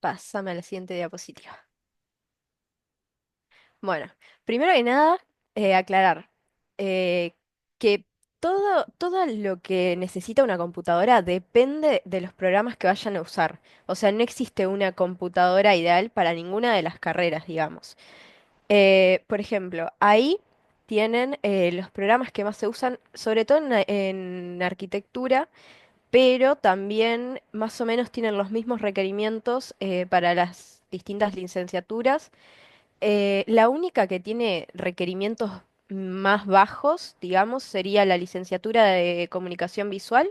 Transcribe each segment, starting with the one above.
Pásame a la siguiente diapositiva. Bueno, primero que nada, aclarar eh, que todo lo que necesita una computadora depende de los programas que vayan a usar. O sea, no existe una computadora ideal para ninguna de las carreras, digamos. Por ejemplo, ahí tienen los programas que más se usan, sobre todo en arquitectura, pero también más o menos tienen los mismos requerimientos para las distintas licenciaturas. La única que tiene requerimientos más bajos, digamos, sería la licenciatura de comunicación visual,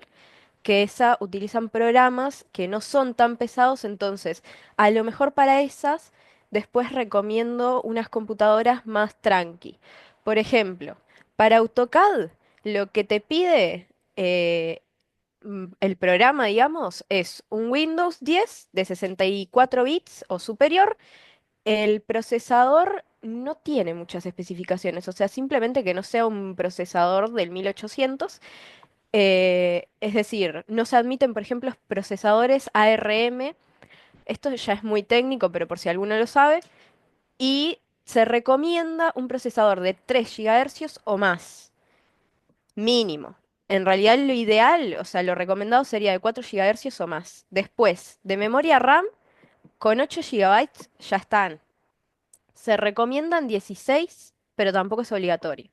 que esa utilizan programas que no son tan pesados, entonces a lo mejor para esas después recomiendo unas computadoras más tranqui. Por ejemplo, para AutoCAD lo que te pide el programa, digamos, es un Windows 10 de 64 bits o superior. El procesador no tiene muchas especificaciones, o sea, simplemente que no sea un procesador del 1800. Es decir, no se admiten, por ejemplo, procesadores ARM. Esto ya es muy técnico, pero por si alguno lo sabe. Y se recomienda un procesador de 3 GHz o más, mínimo. En realidad lo ideal, o sea, lo recomendado sería de 4 GHz o más. Después, de memoria RAM, con 8 GB ya están. Se recomiendan 16, pero tampoco es obligatorio.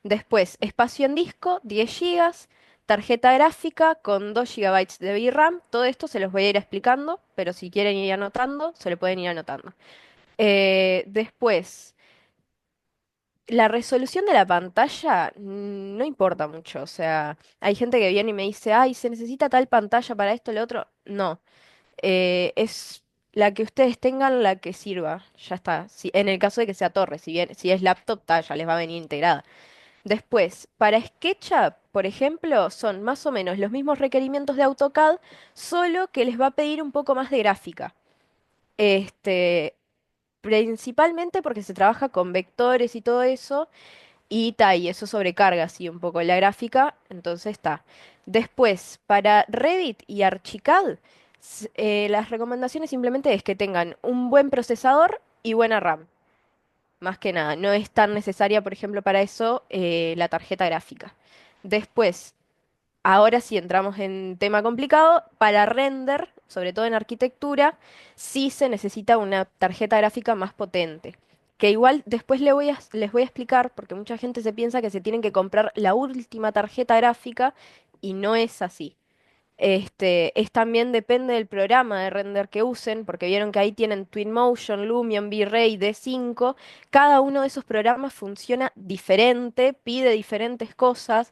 Después, espacio en disco, 10 gigas, tarjeta gráfica con 2 gigabytes de VRAM. Todo esto se los voy a ir explicando, pero si quieren ir anotando, se lo pueden ir anotando. Después, la resolución de la pantalla no importa mucho. O sea, hay gente que viene y me dice, ay, ¿se necesita tal pantalla para esto o lo otro? No. Es la que ustedes tengan, la que sirva. Ya está. En el caso de que sea torre, si bien, si es laptop, ya les va a venir integrada. Después, para SketchUp, por ejemplo, son más o menos los mismos requerimientos de AutoCAD, solo que les va a pedir un poco más de gráfica. Este, principalmente porque se trabaja con vectores y todo eso, y eso sobrecarga así un poco la gráfica, entonces está. Después, para Revit y Archicad, las recomendaciones simplemente es que tengan un buen procesador y buena RAM. Más que nada, no es tan necesaria, por ejemplo, para eso la tarjeta gráfica. Después, ahora sí entramos en tema complicado, para render, sobre todo en arquitectura, sí se necesita una tarjeta gráfica más potente. Que igual después les voy a explicar, porque mucha gente se piensa que se tienen que comprar la última tarjeta gráfica y no es así. Es también depende del programa de render que usen, porque vieron que ahí tienen Twinmotion, Lumion, V-Ray, D5. Cada uno de esos programas funciona diferente, pide diferentes cosas.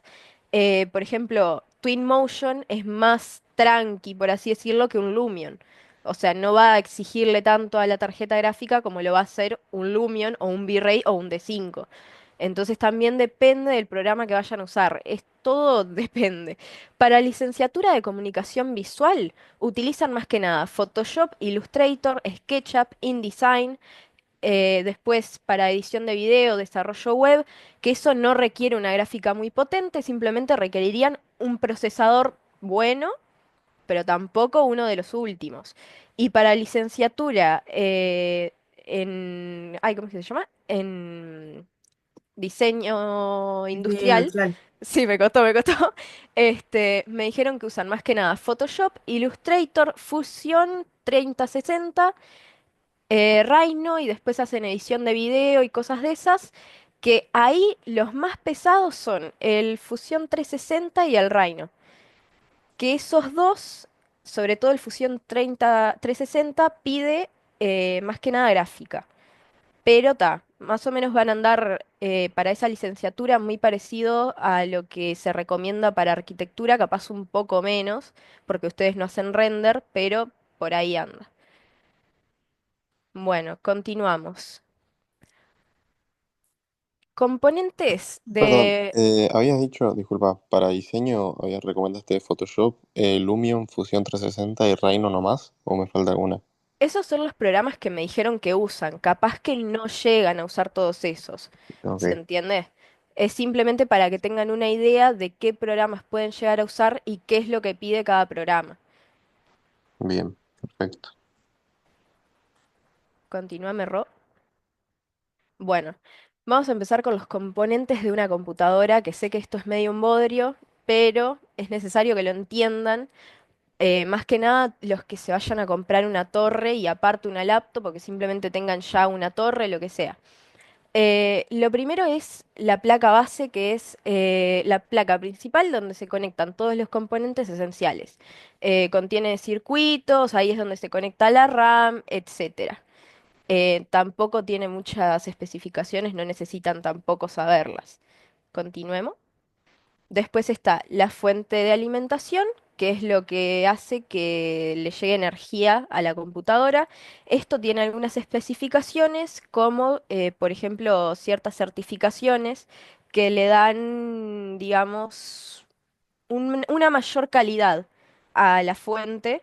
Por ejemplo, Twinmotion es más tranqui, por así decirlo, que un Lumion. O sea, no va a exigirle tanto a la tarjeta gráfica como lo va a hacer un Lumion o un V-Ray o un D5. Entonces también depende del programa que vayan a usar. Es todo depende. Para licenciatura de comunicación visual, utilizan más que nada Photoshop, Illustrator, SketchUp, InDesign. Después, para edición de video, desarrollo web, que eso no requiere una gráfica muy potente, simplemente requerirían un procesador bueno, pero tampoco uno de los últimos. Y para licenciatura ay, ¿cómo es que se llama? En diseño Diseño industrial. industrial. Sí, me costó, me costó. Me dijeron que usan más que nada Photoshop, Illustrator, Fusion 3060, Rhino y después hacen edición de video y cosas de esas. Que ahí los más pesados son el Fusion 360 y el Rhino. Que esos dos, sobre todo el Fusion 360, pide más que nada gráfica. Pero más o menos van a andar para esa licenciatura muy parecido a lo que se recomienda para arquitectura, capaz un poco menos, porque ustedes no hacen render, pero por ahí anda. Bueno, continuamos. Componentes Perdón, de... habías dicho, disculpa, para diseño recomendaste Photoshop, Lumion, Fusion 360 y Rhino nomás, o me falta alguna. Esos son los programas que me dijeron que usan. Capaz que no llegan a usar todos esos. ¿Se Ok, entiende? Es simplemente para que tengan una idea de qué programas pueden llegar a usar y qué es lo que pide cada programa. bien, perfecto. Continuame, Ro. Bueno, vamos a empezar con los componentes de una computadora, que sé que esto es medio un bodrio, pero es necesario que lo entiendan. Más que nada los que se vayan a comprar una torre y aparte una laptop, porque simplemente tengan ya una torre, lo que sea. Lo primero es la placa base, que es la placa principal donde se conectan todos los componentes esenciales. Contiene circuitos, ahí es donde se conecta la RAM, etcétera. Tampoco tiene muchas especificaciones, no necesitan tampoco saberlas. Continuemos. Después está la fuente de alimentación, que es lo que hace que le llegue energía a la computadora. Esto tiene algunas especificaciones, como por ejemplo ciertas certificaciones que le dan, digamos, una mayor calidad a la fuente.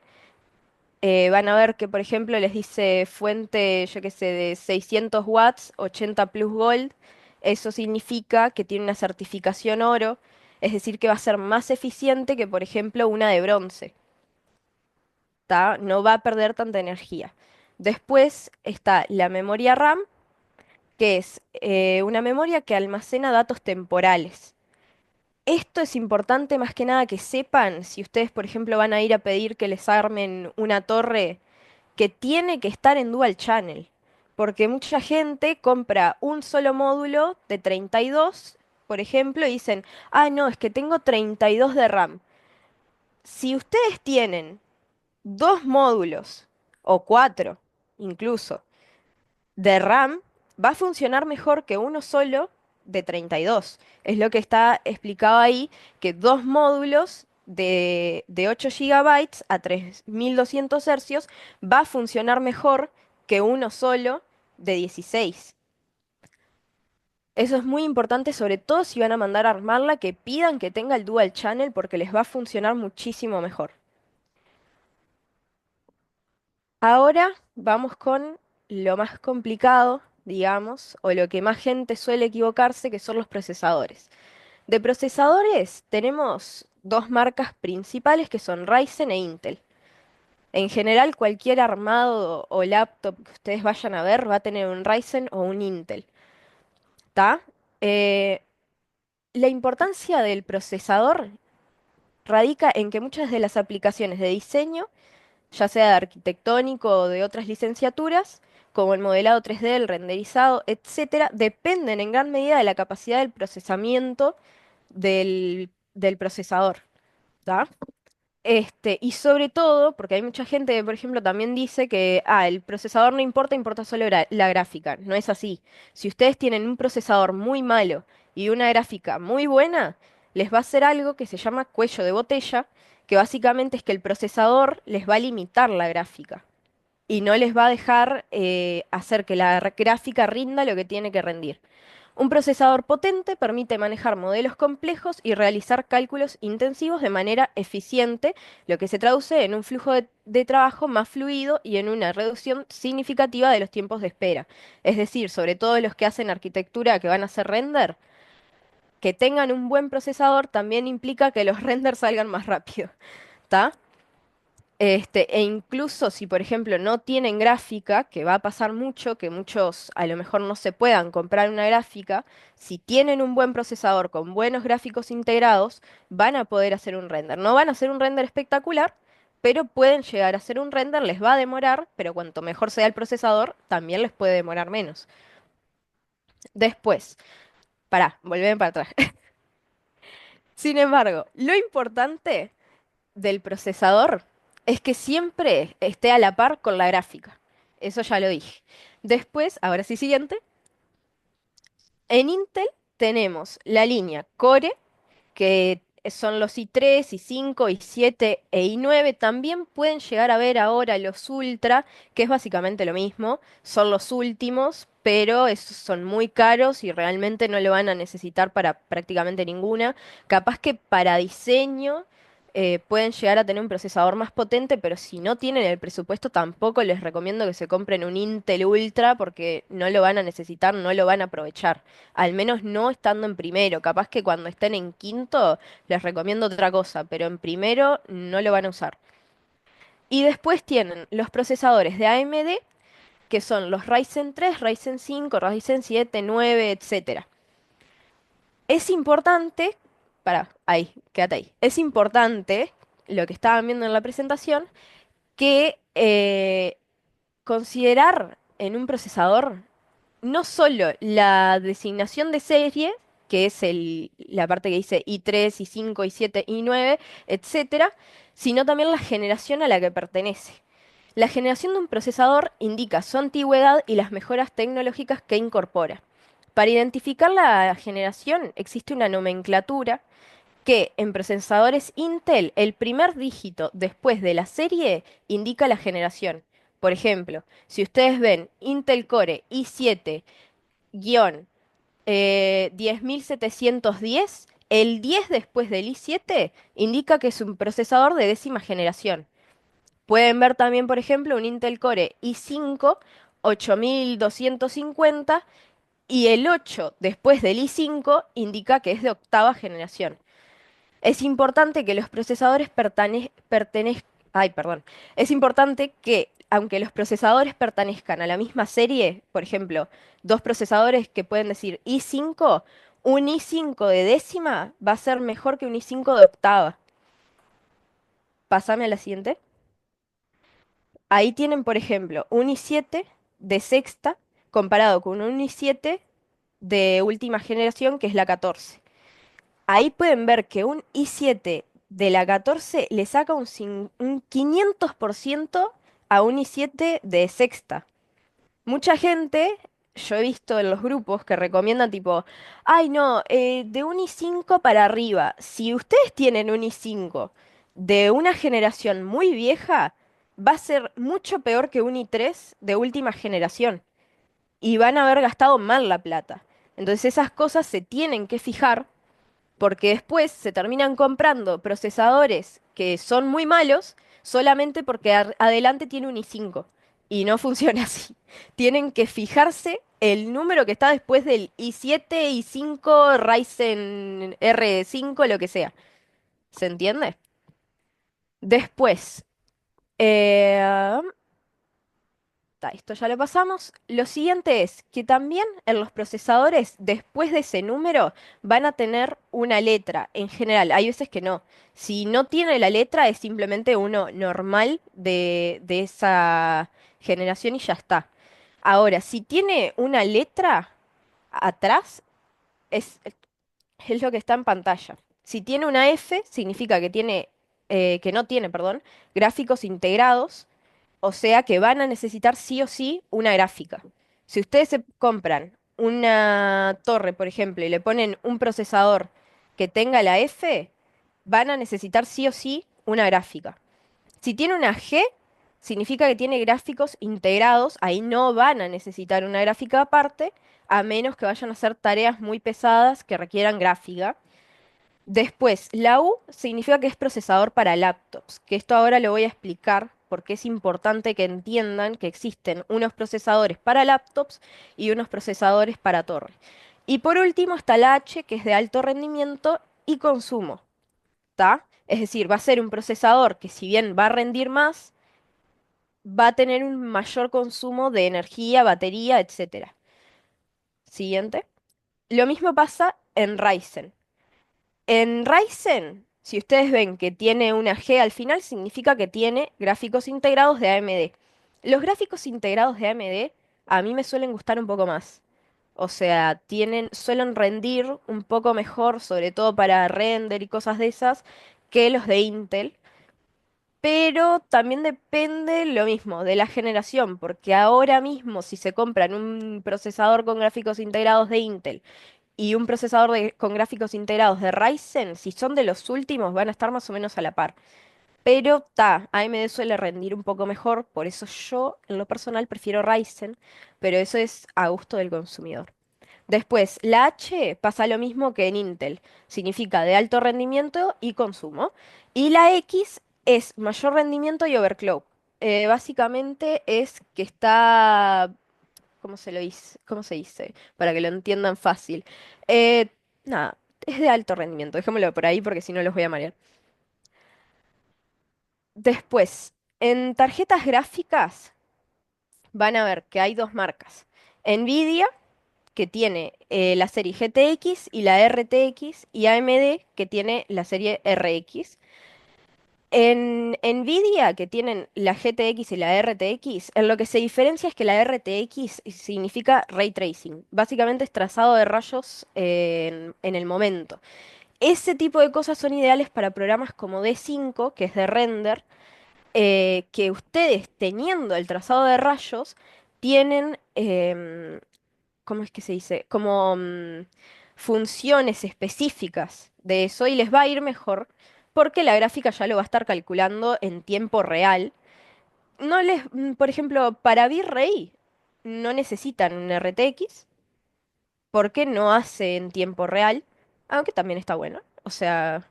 Van a ver que, por ejemplo, les dice fuente, yo qué sé, de 600 watts, 80 plus gold. Eso significa que tiene una certificación oro, es decir, que va a ser más eficiente que, por ejemplo, una de bronce, ¿tá? No va a perder tanta energía. Después está la memoria RAM, que es una memoria que almacena datos temporales. Esto es importante más que nada que sepan si ustedes, por ejemplo, van a ir a pedir que les armen una torre que tiene que estar en dual channel, porque mucha gente compra un solo módulo de 32, por ejemplo, y dicen, ah, no, es que tengo 32 de RAM. Si ustedes tienen dos módulos, o cuatro incluso, de RAM, va a funcionar mejor que uno solo de 32. Es lo que está explicado ahí, que dos módulos de 8 gigabytes a 3200 hercios va a funcionar mejor que uno solo de 16. Eso es muy importante, sobre todo si van a mandar a armarla, que pidan que tenga el dual channel porque les va a funcionar muchísimo mejor. Ahora vamos con lo más complicado, digamos, o lo que más gente suele equivocarse, que son los procesadores. De procesadores tenemos dos marcas principales que son Ryzen e Intel. En general, cualquier armado o laptop que ustedes vayan a ver va a tener un Ryzen o un Intel, ¿tá? Eh, la importancia del procesador radica en que muchas de las aplicaciones de diseño, ya sea de arquitectónico o de otras licenciaturas, como el modelado 3D, el renderizado, etcétera, dependen en gran medida de la capacidad del procesamiento del procesador, ¿tá? Y sobre todo, porque hay mucha gente que, por ejemplo, también dice que el procesador no importa, importa solo la gráfica. No es así. Si ustedes tienen un procesador muy malo y una gráfica muy buena, les va a hacer algo que se llama cuello de botella, que básicamente es que el procesador les va a limitar la gráfica y no les va a dejar hacer que la gráfica rinda lo que tiene que rendir. Un procesador potente permite manejar modelos complejos y realizar cálculos intensivos de manera eficiente, lo que se traduce en un flujo de trabajo más fluido y en una reducción significativa de los tiempos de espera. Es decir, sobre todo los que hacen arquitectura que van a hacer render, que tengan un buen procesador también implica que los renders salgan más rápido, ¿tá? E incluso si, por ejemplo, no tienen gráfica, que va a pasar mucho, que muchos a lo mejor no se puedan comprar una gráfica, si tienen un buen procesador con buenos gráficos integrados, van a poder hacer un render. No van a hacer un render espectacular, pero pueden llegar a hacer un render, les va a demorar, pero cuanto mejor sea el procesador, también les puede demorar menos. Después, volvemos para atrás. Sin embargo, lo importante del procesador es que siempre esté a la par con la gráfica. Eso ya lo dije. Después, ahora sí, siguiente. En Intel tenemos la línea Core, que son los i3, i5, i7 e i9. También pueden llegar a ver ahora los Ultra, que es básicamente lo mismo. Son los últimos, pero esos son muy caros y realmente no lo van a necesitar para prácticamente ninguna. Capaz que para diseño pueden llegar a tener un procesador más potente, pero si no tienen el presupuesto tampoco les recomiendo que se compren un Intel Ultra porque no lo van a necesitar, no lo van a aprovechar. Al menos no estando en primero. Capaz que cuando estén en quinto les recomiendo otra cosa, pero en primero no lo van a usar. Y después tienen los procesadores de AMD, que son los Ryzen 3, Ryzen 5, Ryzen 7, 9, etcétera. Es importante, ahí, quédate ahí. Es importante, lo que estaban viendo en la presentación, que considerar en un procesador no solo la designación de serie, que es la parte que dice i3, i5, i7, i9, etcétera, sino también la generación a la que pertenece. La generación de un procesador indica su antigüedad y las mejoras tecnológicas que incorpora. Para identificar la generación existe una nomenclatura que en procesadores Intel el primer dígito después de la serie indica la generación. Por ejemplo, si ustedes ven Intel Core i7-10710, el 10 después del i7 indica que es un procesador de décima generación. Pueden ver también, por ejemplo, un Intel Core i5 8250 y el 8 después del i5 indica que es de octava generación. Es importante que los procesadores ay, perdón. Es importante que, aunque los procesadores pertenezcan a la misma serie, por ejemplo, dos procesadores que pueden decir i5, un i5 de décima va a ser mejor que un i5 de octava. Pásame a la siguiente. Ahí tienen, por ejemplo, un i7 de sexta comparado con un i7 de última generación, que es la 14. Ahí pueden ver que un i7 de la 14 le saca un 500% a un i7 de sexta. Mucha gente, yo he visto en los grupos que recomiendan tipo, ay no, de un i5 para arriba. Si ustedes tienen un i5 de una generación muy vieja, va a ser mucho peor que un i3 de última generación. Y van a haber gastado mal la plata. Entonces esas cosas se tienen que fijar porque después se terminan comprando procesadores que son muy malos solamente porque adelante tiene un i5 y no funciona así. Tienen que fijarse el número que está después del i7, i5, Ryzen R5, lo que sea. ¿Se entiende? Después, eh, esto ya lo pasamos. Lo siguiente es que también en los procesadores, después de ese número, van a tener una letra. En general, hay veces que no. Si no tiene la letra, es simplemente uno normal de esa generación y ya está. Ahora, si tiene una letra atrás, es, es lo que está en pantalla. Si tiene una F, significa que no tiene, perdón, gráficos integrados, o sea que van a necesitar sí o sí una gráfica. Si ustedes se compran una torre, por ejemplo, y le ponen un procesador que tenga la F, van a necesitar sí o sí una gráfica. Si tiene una G, significa que tiene gráficos integrados, ahí no van a necesitar una gráfica aparte, a menos que vayan a hacer tareas muy pesadas que requieran gráfica. Después, la U significa que es procesador para laptops, que esto ahora lo voy a explicar porque es importante que entiendan que existen unos procesadores para laptops y unos procesadores para torre. Y por último está la H, que es de alto rendimiento y consumo, ¿tá? Es decir, va a ser un procesador que si bien va a rendir más, va a tener un mayor consumo de energía, batería, etcétera. Siguiente. Lo mismo pasa en Ryzen. En Ryzen, si ustedes ven que tiene una G al final, significa que tiene gráficos integrados de AMD. Los gráficos integrados de AMD a mí me suelen gustar un poco más. O sea, suelen rendir un poco mejor, sobre todo para render y cosas de esas, que los de Intel. Pero también depende lo mismo de la generación, porque ahora mismo si se compran un procesador con gráficos integrados de Intel y un procesador con gráficos integrados de Ryzen, si son de los últimos, van a estar más o menos a la par. Pero AMD suele rendir un poco mejor, por eso yo en lo personal prefiero Ryzen, pero eso es a gusto del consumidor. Después, la H pasa lo mismo que en Intel, significa de alto rendimiento y consumo. Y la X es mayor rendimiento y overclock. Básicamente es que está, ¿cómo se dice? Para que lo entiendan fácil. Eh, nada, es de alto rendimiento, dejémoslo por ahí porque si no los voy a marear. Después, en tarjetas gráficas van a ver que hay dos marcas. Nvidia, que tiene la serie GTX y la RTX, y AMD, que tiene la serie RX. En Nvidia, que tienen la GTX y la RTX, en lo que se diferencia es que la RTX significa ray tracing. Básicamente es trazado de rayos en el momento. Ese tipo de cosas son ideales para programas como D5, que es de render, que ustedes teniendo el trazado de rayos tienen, ¿cómo es que se dice? Como funciones específicas de eso y les va a ir mejor porque la gráfica ya lo va a estar calculando en tiempo real. No les, por ejemplo, para V-Ray no necesitan un RTX porque no hace en tiempo real, aunque también está bueno. O sea,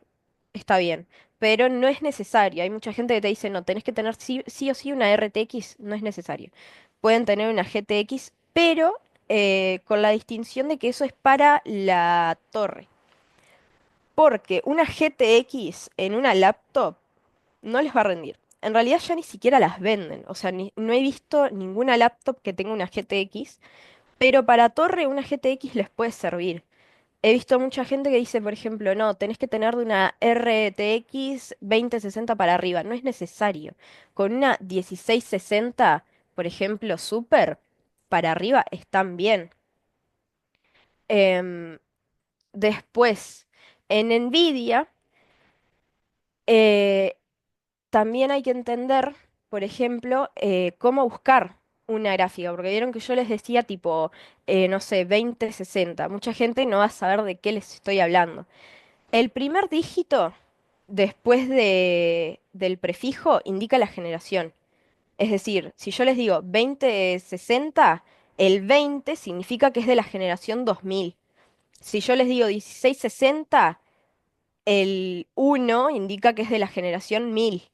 está bien, pero no es necesario. Hay mucha gente que te dice, no, tenés que tener sí o sí una RTX, no es necesario. Pueden tener una GTX, pero con la distinción de que eso es para la torre. Porque una GTX en una laptop no les va a rendir. En realidad ya ni siquiera las venden. O sea, no he visto ninguna laptop que tenga una GTX, pero para torre una GTX les puede servir. He visto mucha gente que dice, por ejemplo, no, tenés que tener de una RTX 2060 para arriba. No es necesario. Con una 1660, por ejemplo, Super, para arriba están bien. Em, Después, en Nvidia, eh, también hay que entender, por ejemplo, cómo buscar una gráfica. Porque vieron que yo les decía tipo, no sé, 2060. Mucha gente no va a saber de qué les estoy hablando. El primer dígito después del prefijo indica la generación. Es decir, si yo les digo 2060, el 20 significa que es de la generación 2000. Si yo les digo 1660, el 1 indica que es de la generación 1000.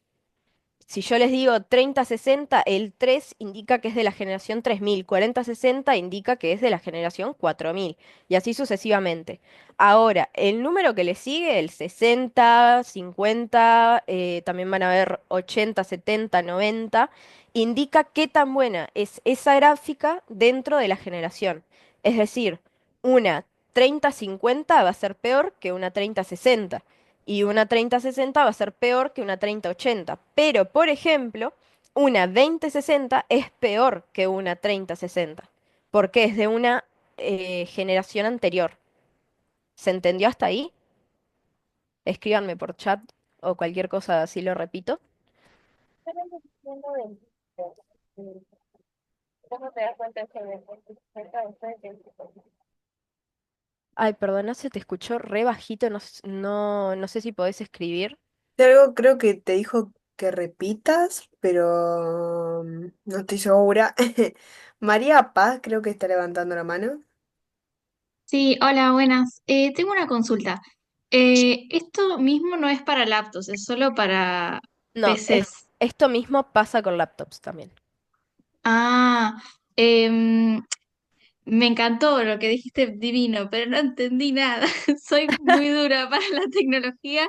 Si yo les digo 3060, el 3 indica que es de la generación 3000, 4060 indica que es de la generación 4000, y así sucesivamente. Ahora, el número que le sigue, el 60, 50, también van a ver 80, 70, 90, indica qué tan buena es esa gráfica dentro de la generación. Es decir, una 3050 va a ser peor que una 3060 y una 3060 va a ser peor que una 3080. Pero, por ejemplo, una 2060 es peor que una 3060, porque es de una generación anterior. ¿Se entendió hasta ahí? Escríbanme por chat o cualquier cosa así lo repito. Ay, perdona, se te escuchó re bajito, no, no sé si podés escribir. De algo creo que te dijo que repitas, pero no estoy segura. María Paz creo que está levantando la mano. Sí, hola, buenas. Tengo una consulta. Esto mismo no es para laptops, es solo para No, PCs. esto mismo pasa con laptops también. Ah, em, me encantó lo que dijiste, divino, pero no entendí nada. Soy muy dura para la tecnología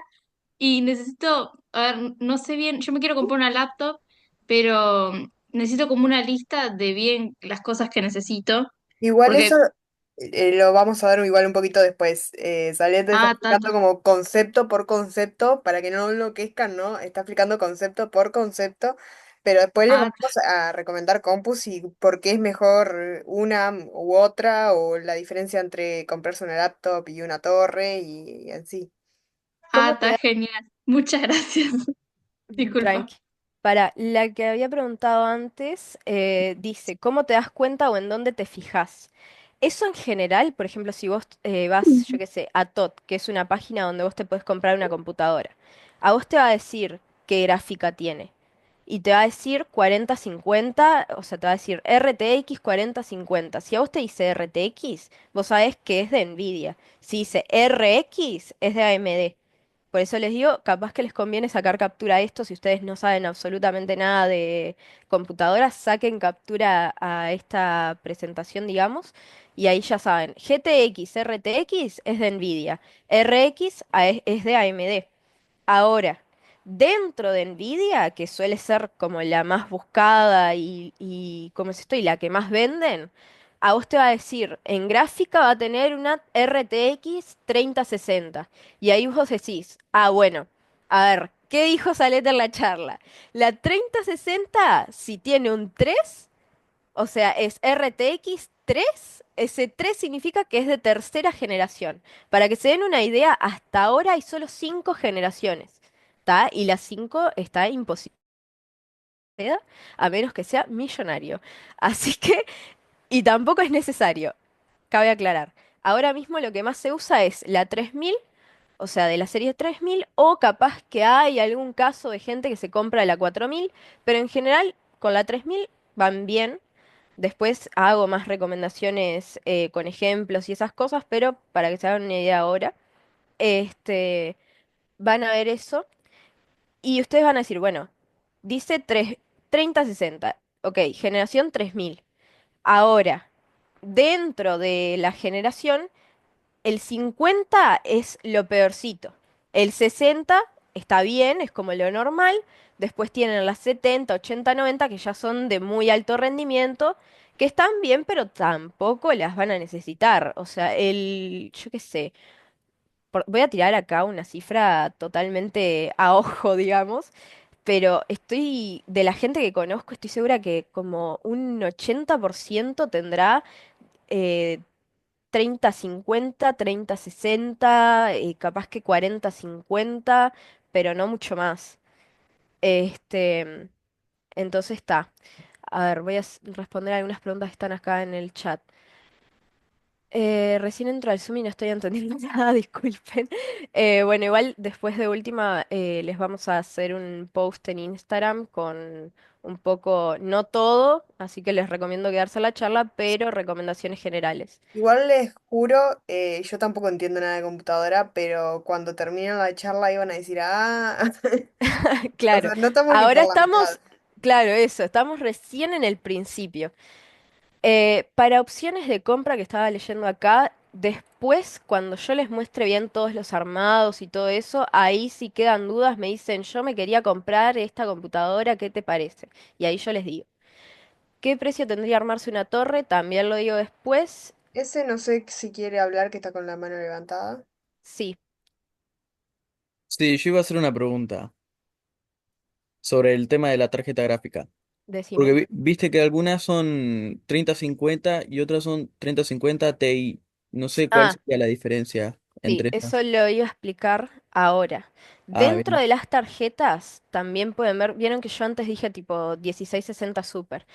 y necesito, a ver, no sé bien, yo me quiero comprar una laptop, pero necesito como una lista de bien las cosas que necesito, Igual eso porque, lo vamos a ver igual un poquito después. Sale te está explicando tata, como concepto por concepto para que no enloquezcan, ¿no? Está explicando concepto por concepto, pero después les ah, vamos a recomendar compus y por qué es mejor una u otra o la diferencia entre comprarse una laptop y una torre y así. ¿Cómo te está genial. Muchas gracias. Disculpa. Tranqui. Para la que había preguntado antes, dice, ¿cómo te das cuenta o en dónde te fijas? Eso en general, por ejemplo, si vos vas, yo qué sé, a TOT, que es una página donde vos te puedes comprar una computadora, a vos te va a decir qué gráfica tiene. Y te va a decir 4050, o sea, te va a decir RTX 4050. Si a vos te dice RTX, vos sabés que es de Nvidia. Si dice RX, es de AMD. Por eso les digo, capaz que les conviene sacar captura a esto si ustedes no saben absolutamente nada de computadoras, saquen captura a esta presentación, digamos, y ahí ya saben, GTX, RTX es de Nvidia, RX es de AMD. Ahora, Dentro de Nvidia, que suele ser como la más buscada y como es esto, y la que más venden, a vos te va a decir, en gráfica va a tener una RTX 3060. Y ahí vos decís, ah, bueno, a ver, ¿qué dijo Saleta en la charla? La 3060, si tiene un 3, o sea, es RTX 3. Ese 3 significa que es de tercera generación. Para que se den una idea, hasta ahora hay solo 5 generaciones. ¿Está? Y las 5 está imposible, a menos que sea millonario. Así que, y tampoco es necesario, cabe aclarar. Ahora mismo lo que más se usa es la 3000, o sea, de la serie 3000, o capaz que hay algún caso de gente que se compra la 4000, pero en general con la 3000 van bien. Después hago más recomendaciones con ejemplos y esas cosas, pero para que se hagan una idea ahora, este, van a ver eso y ustedes van a decir, bueno, dice 3060, ok, generación 3000. Ahora, dentro de la generación, el 50 es lo peorcito. El 60 está bien, es como lo normal. Después tienen las 70, 80, 90, que ya son de muy alto rendimiento, que están bien, pero tampoco las van a necesitar. O sea, yo qué sé, voy a tirar acá una cifra totalmente a ojo, digamos, pero de la gente que conozco, estoy segura que como un 80% tendrá eh, 30-50, 30-60, capaz que 40-50, pero no mucho más. Este, entonces está. A ver, voy a responder algunas preguntas que están acá en el chat. Recién entro al Zoom y no estoy entendiendo nada, disculpen. Bueno, igual después de última les vamos a hacer un post en Instagram con un poco, no todo, así que les recomiendo quedarse a la charla, pero recomendaciones generales. Igual les juro, yo tampoco entiendo nada de computadora, pero cuando terminen la charla iban a decir, ah, o Claro, sea, no estamos ni ahora por la mitad. estamos, claro, eso, estamos recién en el principio. Para opciones de compra que estaba leyendo acá, después, cuando yo les muestre bien todos los armados y todo eso, ahí si quedan dudas me dicen, yo me quería comprar esta computadora, ¿qué te parece? Y ahí yo les digo, ¿qué precio tendría armarse una torre? También lo digo después. Ese no sé si quiere hablar que está con la mano levantada. Sí, Sí, yo iba a hacer una pregunta sobre el tema de la tarjeta gráfica. Porque decime. viste que algunas son 3050 y otras son 3050 Ti. No sé cuál Ah, sería la diferencia sí, entre eso esas. lo iba a explicar ahora. Ah, Dentro bien. de las tarjetas también pueden ver, vieron que yo antes dije tipo 1660 Super.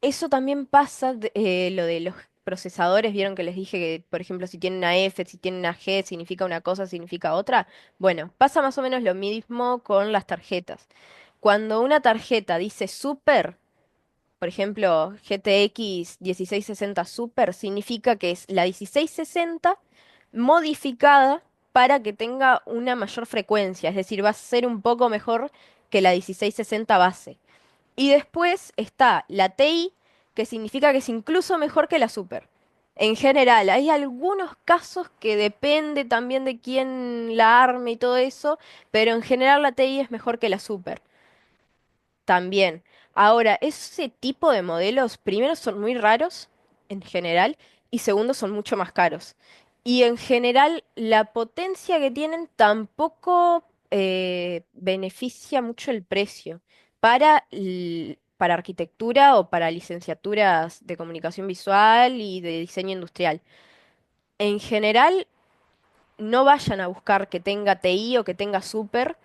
Eso también pasa, lo de los procesadores, vieron que les dije que, por ejemplo, si tiene una F, si tiene una G, significa una cosa, significa otra. Bueno, pasa más o menos lo mismo con las tarjetas. Cuando una tarjeta dice Super, por ejemplo, GTX 1660 Super, significa que es la 1660 modificada para que tenga una mayor frecuencia, es decir, va a ser un poco mejor que la 1660 base. Y después está la TI, que significa que es incluso mejor que la Super. En general, hay algunos casos que depende también de quién la arme y todo eso, pero en general la TI es mejor que la Super. También. Ahora, ese tipo de modelos, primero, son muy raros en general y segundo, son mucho más caros. Y en general, la potencia que tienen tampoco beneficia mucho el precio para arquitectura o para licenciaturas de comunicación visual y de diseño industrial. En general, no vayan a buscar que tenga TI o que tenga Super,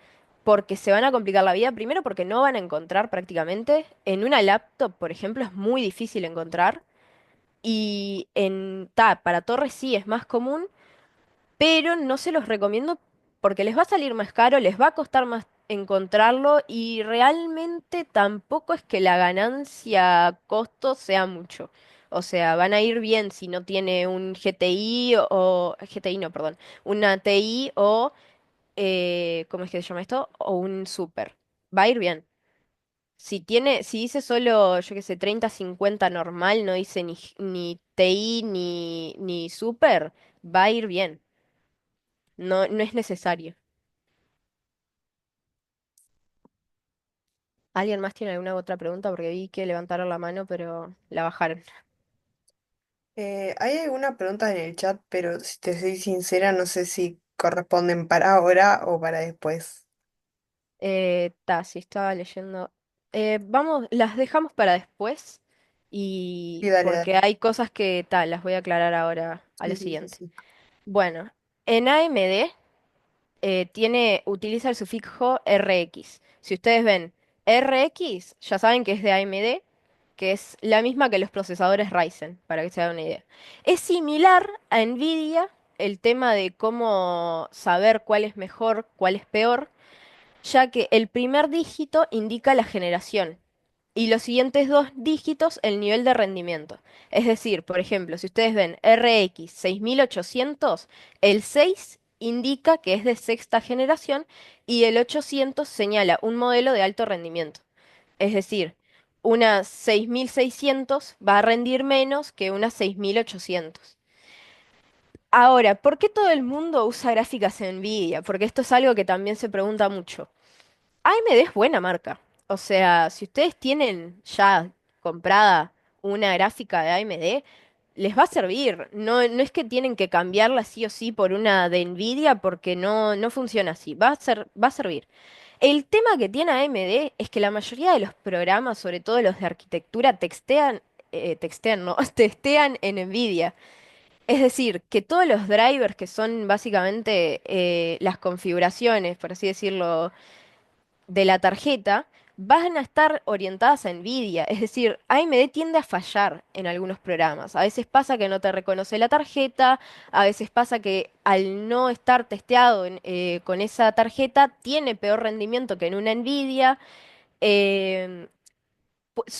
porque se van a complicar la vida. Primero, porque no van a encontrar prácticamente. En una laptop, por ejemplo, es muy difícil encontrar. Y para torres sí es más común, pero no se los recomiendo porque les va a salir más caro, les va a costar más encontrarlo y realmente tampoco es que la ganancia costo sea mucho. O sea, van a ir bien si no tiene un GTI o GTI no, perdón, una TI o ¿cómo es que se llama esto? O un Super. Va a ir bien. Si dice solo, yo qué sé, 30-50 normal, no dice ni TI ni Super, va a ir bien. No, no es necesario. ¿Alguien más tiene alguna otra pregunta? Porque vi que levantaron la mano, pero la bajaron. Hay algunas preguntas en el chat, pero si te soy sincera, no sé si corresponden para ahora o para después. Sí, estaba leyendo. Vamos, las dejamos para después Sí, y dale, porque dale. hay cosas que tal, las voy a aclarar ahora a lo Sí, sí, sí, siguiente. sí. Bueno, en AMD utiliza el sufijo RX. Si ustedes ven RX, ya saben que es de AMD, que es la misma que los procesadores Ryzen, para que se hagan una idea. Es similar a Nvidia el tema de cómo saber cuál es mejor, cuál es peor, ya que el primer dígito indica la generación y los siguientes dos dígitos el nivel de rendimiento. Es decir, por ejemplo, si ustedes ven RX 6800, el 6 indica que es de sexta generación y el 800 señala un modelo de alto rendimiento. Es decir, una 6600 va a rendir menos que una 6800. Ahora, ¿por qué todo el mundo usa gráficas en Nvidia? Porque esto es algo que también se pregunta mucho. AMD es buena marca. O sea, si ustedes tienen ya comprada una gráfica de AMD, les va a servir. No, no es que tienen que cambiarla sí o sí por una de Nvidia porque no, no funciona así. Va a servir. El tema que tiene AMD es que la mayoría de los programas, sobre todo los de arquitectura, textean, no, testean en Nvidia. Es decir, que todos los drivers que son básicamente las configuraciones, por así decirlo, de la tarjeta van a estar orientadas a Nvidia. Es decir, AMD tiende a fallar en algunos programas. A veces pasa que no te reconoce la tarjeta, a veces pasa que al no estar testeado con esa tarjeta tiene peor rendimiento que en una Nvidia. Em,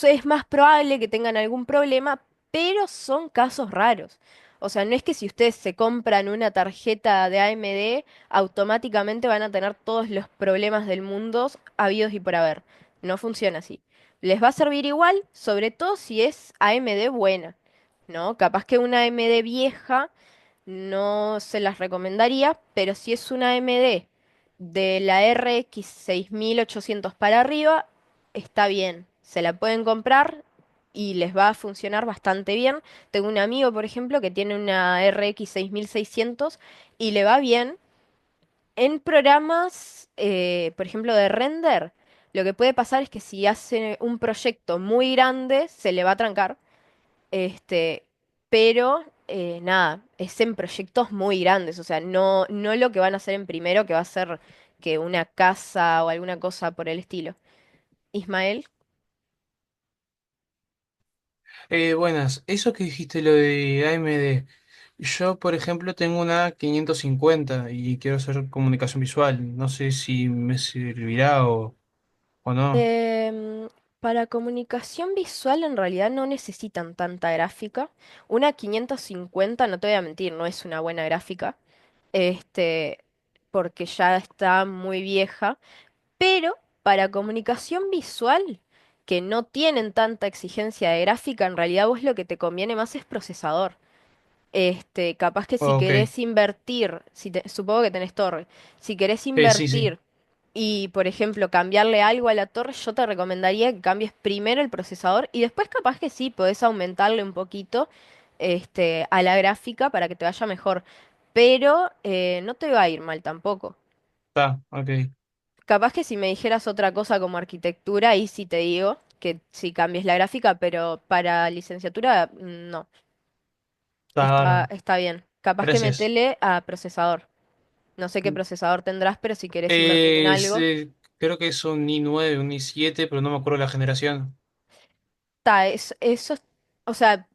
es más probable que tengan algún problema, pero son casos raros. O sea, no es que si ustedes se compran una tarjeta de AMD, automáticamente van a tener todos los problemas del mundo habidos y por haber. No funciona así. Les va a servir igual, sobre todo si es AMD buena, ¿no? Capaz que una AMD vieja no se las recomendaría, pero si es una AMD de la RX 6800 para arriba, está bien. Se la pueden comprar y les va a funcionar bastante bien. Tengo un amigo, por ejemplo, que tiene una RX 6600 y le va bien. En programas, por ejemplo, de render, lo que puede pasar es que si hace un proyecto muy grande, se le va a trancar. Este, pero nada, es en proyectos muy grandes, o sea, no, no lo que van a hacer en primero, que va a ser que una casa o alguna cosa por el estilo. Ismael, Buenas, eso que dijiste lo de AMD, yo por ejemplo tengo una 550 y quiero hacer comunicación visual, no sé si me servirá o no. em, para comunicación visual en realidad no necesitan tanta gráfica. Una 550, no te voy a mentir, no es una buena gráfica, este, porque ya está muy vieja. Pero para comunicación visual, que no tienen tanta exigencia de gráfica, en realidad vos lo que te conviene más es procesador. Capaz que si Ok, querés invertir, supongo que tenés torre, si querés sí, sí, invertir y, por ejemplo, cambiarle algo a la torre, yo te recomendaría que cambies primero el procesador y después capaz que sí, podés aumentarle un poquito, a la gráfica para que te vaya mejor. Pero no te va a ir mal tampoco. está, ok, Capaz que si me dijeras otra cosa como arquitectura, ahí sí te digo que sí cambies la gráfica, pero para licenciatura no, está bárbaro, está bien. Capaz que gracias. metele a procesador. No sé qué procesador tendrás, pero si querés invertir en Es, algo. creo que es un i9 un i7 pero no me acuerdo la generación. Eso, o sea,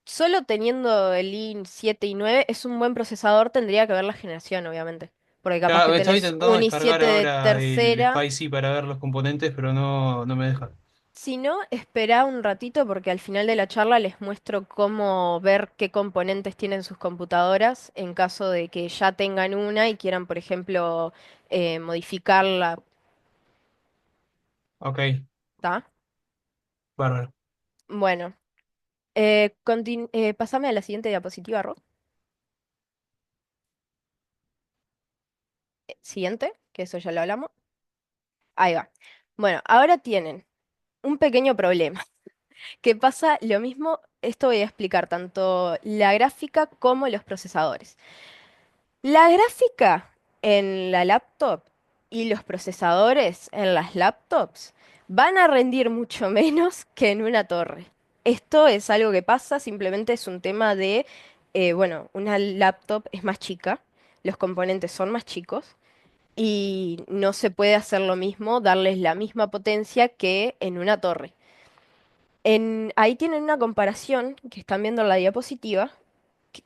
solo teniendo el i7 y 9 es un buen procesador, tendría que ver la generación, obviamente. Porque capaz que Estaba tenés intentando un descargar i7 de ahora el tercera. Spicy para ver los componentes, pero no me deja. Si no, espera un ratito porque al final de la charla les muestro cómo ver qué componentes tienen sus computadoras en caso de que ya tengan una y quieran, por ejemplo, modificarla. Ok, ¿Tá? bárbaro. Bueno, pásame a la siguiente diapositiva, Ro. Siguiente, que eso ya lo hablamos. Ahí va. Bueno, ahora tienen. un pequeño problema, que pasa lo mismo, esto voy a explicar tanto la gráfica como los procesadores. La gráfica en la laptop y los procesadores en las laptops van a rendir mucho menos que en una torre. Esto es algo que pasa, simplemente es un tema de, bueno, una laptop es más chica, los componentes son más chicos y no se puede hacer lo mismo, darles la misma potencia que en una torre. Ahí tienen una comparación que están viendo en la diapositiva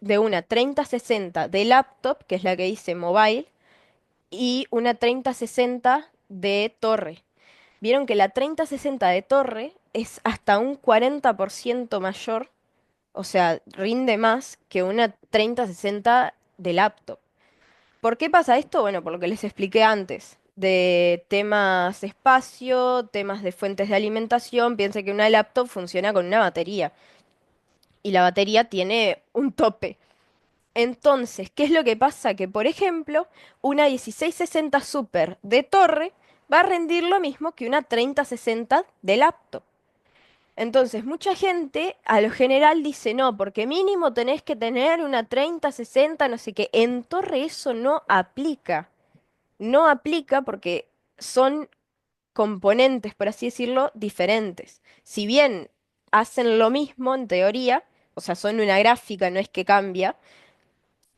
de una 3060 de laptop, que es la que dice mobile, y una 3060 de torre. Vieron que la 3060 de torre es hasta un 40% mayor, o sea, rinde más que una 3060 de laptop. ¿Por qué pasa esto? Bueno, por lo que les expliqué antes, de temas espacio, temas de fuentes de alimentación. Piense que una laptop funciona con una batería y la batería tiene un tope. Entonces, ¿qué es lo que pasa? Que, por ejemplo, una 1660 Super de torre va a rendir lo mismo que una 3060 de laptop. Entonces, mucha gente a lo general dice, no, porque mínimo tenés que tener una 3060, no sé qué. En torre eso no aplica. No aplica porque son componentes, por así decirlo, diferentes. Si bien hacen lo mismo en teoría, o sea, son una gráfica, no es que cambia,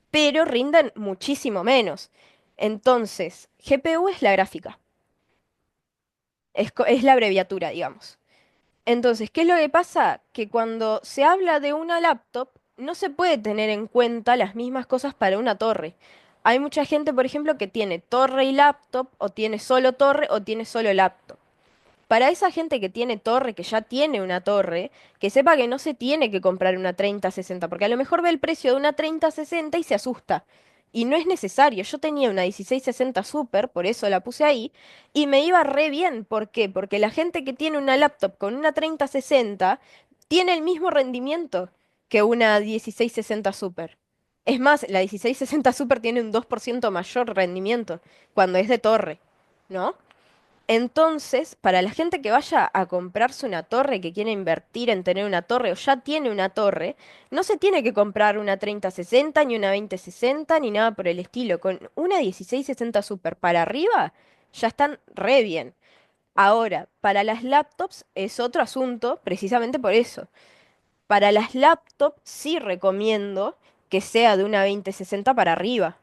pero rinden muchísimo menos. Entonces, GPU es la gráfica, es la abreviatura, digamos. Entonces, ¿qué es lo que pasa? Que cuando se habla de una laptop, no se puede tener en cuenta las mismas cosas para una torre. Hay mucha gente, por ejemplo, que tiene torre y laptop, o tiene solo torre, o tiene solo laptop. Para esa gente que tiene torre, que ya tiene una torre, que sepa que no se tiene que comprar una 3060, porque a lo mejor ve el precio de una 3060 y se asusta. Y no es necesario. Yo tenía una 1660 Super, por eso la puse ahí, y me iba re bien. ¿Por qué? Porque la gente que tiene una laptop con una 3060 tiene el mismo rendimiento que una 1660 Super. Es más, la 1660 Super tiene un 2% mayor rendimiento cuando es de torre, ¿no? Entonces, para la gente que vaya a comprarse una torre, que quiere invertir en tener una torre o ya tiene una torre, no se tiene que comprar una 3060 ni una 2060 ni nada por el estilo. Con una 1660 Super para arriba, ya están re bien. Ahora, para las laptops es otro asunto, precisamente por eso. Para las laptops sí recomiendo que sea de una 2060 para arriba,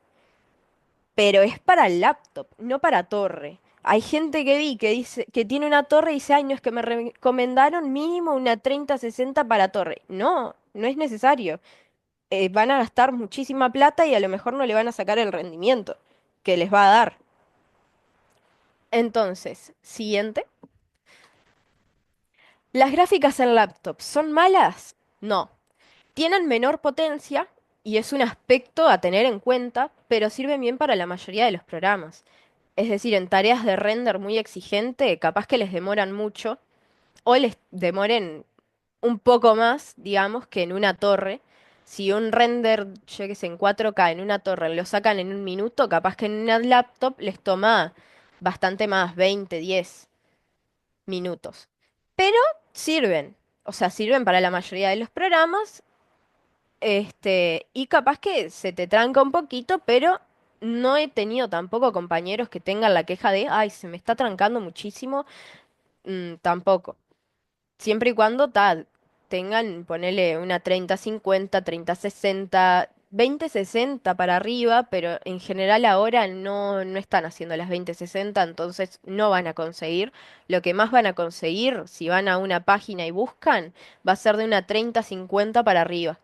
pero es para laptop, no para torre. Hay gente que vi que dice que tiene una torre y dice, ay, no, es que me recomendaron mínimo una 3060 para torre. No, no es necesario. Van a gastar muchísima plata y a lo mejor no le van a sacar el rendimiento que les va a dar. Entonces, siguiente. ¿Las gráficas en laptop son malas? No. Tienen menor potencia y es un aspecto a tener en cuenta, pero sirven bien para la mayoría de los programas. Es decir, en tareas de render muy exigente, capaz que les demoran mucho o les demoren un poco más, digamos, que en una torre. Si un render, yo que sé, en 4K en una torre lo sacan en un minuto, capaz que en una laptop les toma bastante más, 20, 10 minutos. Pero sirven, o sea, sirven para la mayoría de los programas, y capaz que se te tranca un poquito, pero no he tenido tampoco compañeros que tengan la queja de, ay, se me está trancando muchísimo. Tampoco. Siempre y cuando tengan, ponele una 3050, 3060, 2060 para arriba, pero en general ahora no están haciendo las 2060, entonces no van a conseguir. Lo que más van a conseguir, si van a una página y buscan, va a ser de una 3050 para arriba.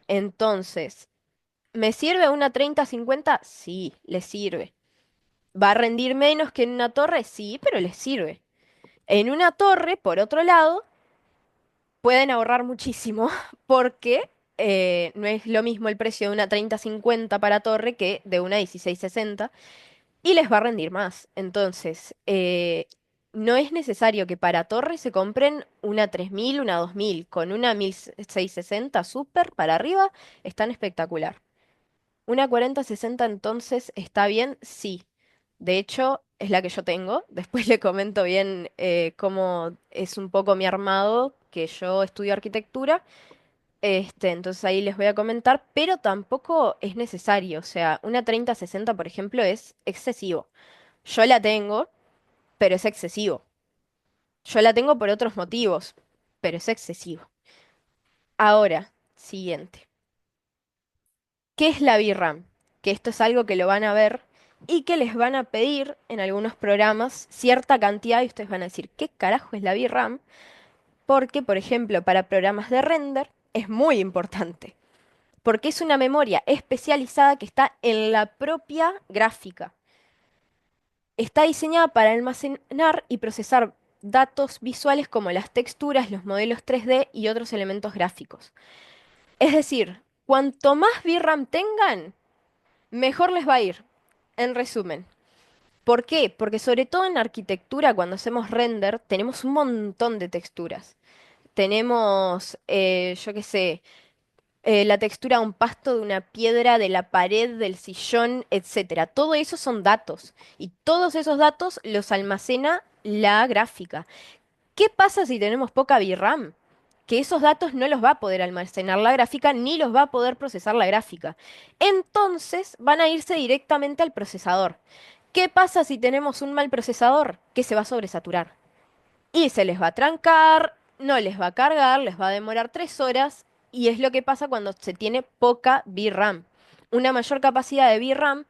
Entonces, ¿me sirve una 3050? Sí, le sirve. ¿Va a rendir menos que en una torre? Sí, pero les sirve. En una torre, por otro lado, pueden ahorrar muchísimo porque no es lo mismo el precio de una 3050 para torre que de una 1660 y les va a rendir más. Entonces, no es necesario que para torre se compren una 3000, una 2000. Con una 1660 Super para arriba están espectacular. Una 4060 entonces está bien, sí. De hecho, es la que yo tengo. Después le comento bien cómo es un poco mi armado, que yo estudio arquitectura. Entonces ahí les voy a comentar, pero tampoco es necesario. O sea, una 3060, por ejemplo, es excesivo. Yo la tengo, pero es excesivo. Yo la tengo por otros motivos, pero es excesivo. Ahora, siguiente. ¿Qué es la VRAM? Que esto es algo que lo van a ver y que les van a pedir en algunos programas cierta cantidad y ustedes van a decir, ¿qué carajo es la VRAM? Porque, por ejemplo, para programas de render es muy importante, porque es una memoria especializada que está en la propia gráfica. Está diseñada para almacenar y procesar datos visuales como las texturas, los modelos 3D y otros elementos gráficos. Es decir, cuanto más VRAM tengan, mejor les va a ir. En resumen. ¿Por qué? Porque sobre todo en arquitectura, cuando hacemos render, tenemos un montón de texturas. Tenemos, yo qué sé, la textura de un pasto, de una piedra, de la pared, del sillón, etcétera. Todo eso son datos. Y todos esos datos los almacena la gráfica. ¿Qué pasa si tenemos poca VRAM? Que esos datos no los va a poder almacenar la gráfica ni los va a poder procesar la gráfica. Entonces van a irse directamente al procesador. ¿Qué pasa si tenemos un mal procesador? Que se va a sobresaturar. Y se les va a trancar, no les va a cargar, les va a demorar 3 horas. Y es lo que pasa cuando se tiene poca VRAM. Una mayor capacidad de VRAM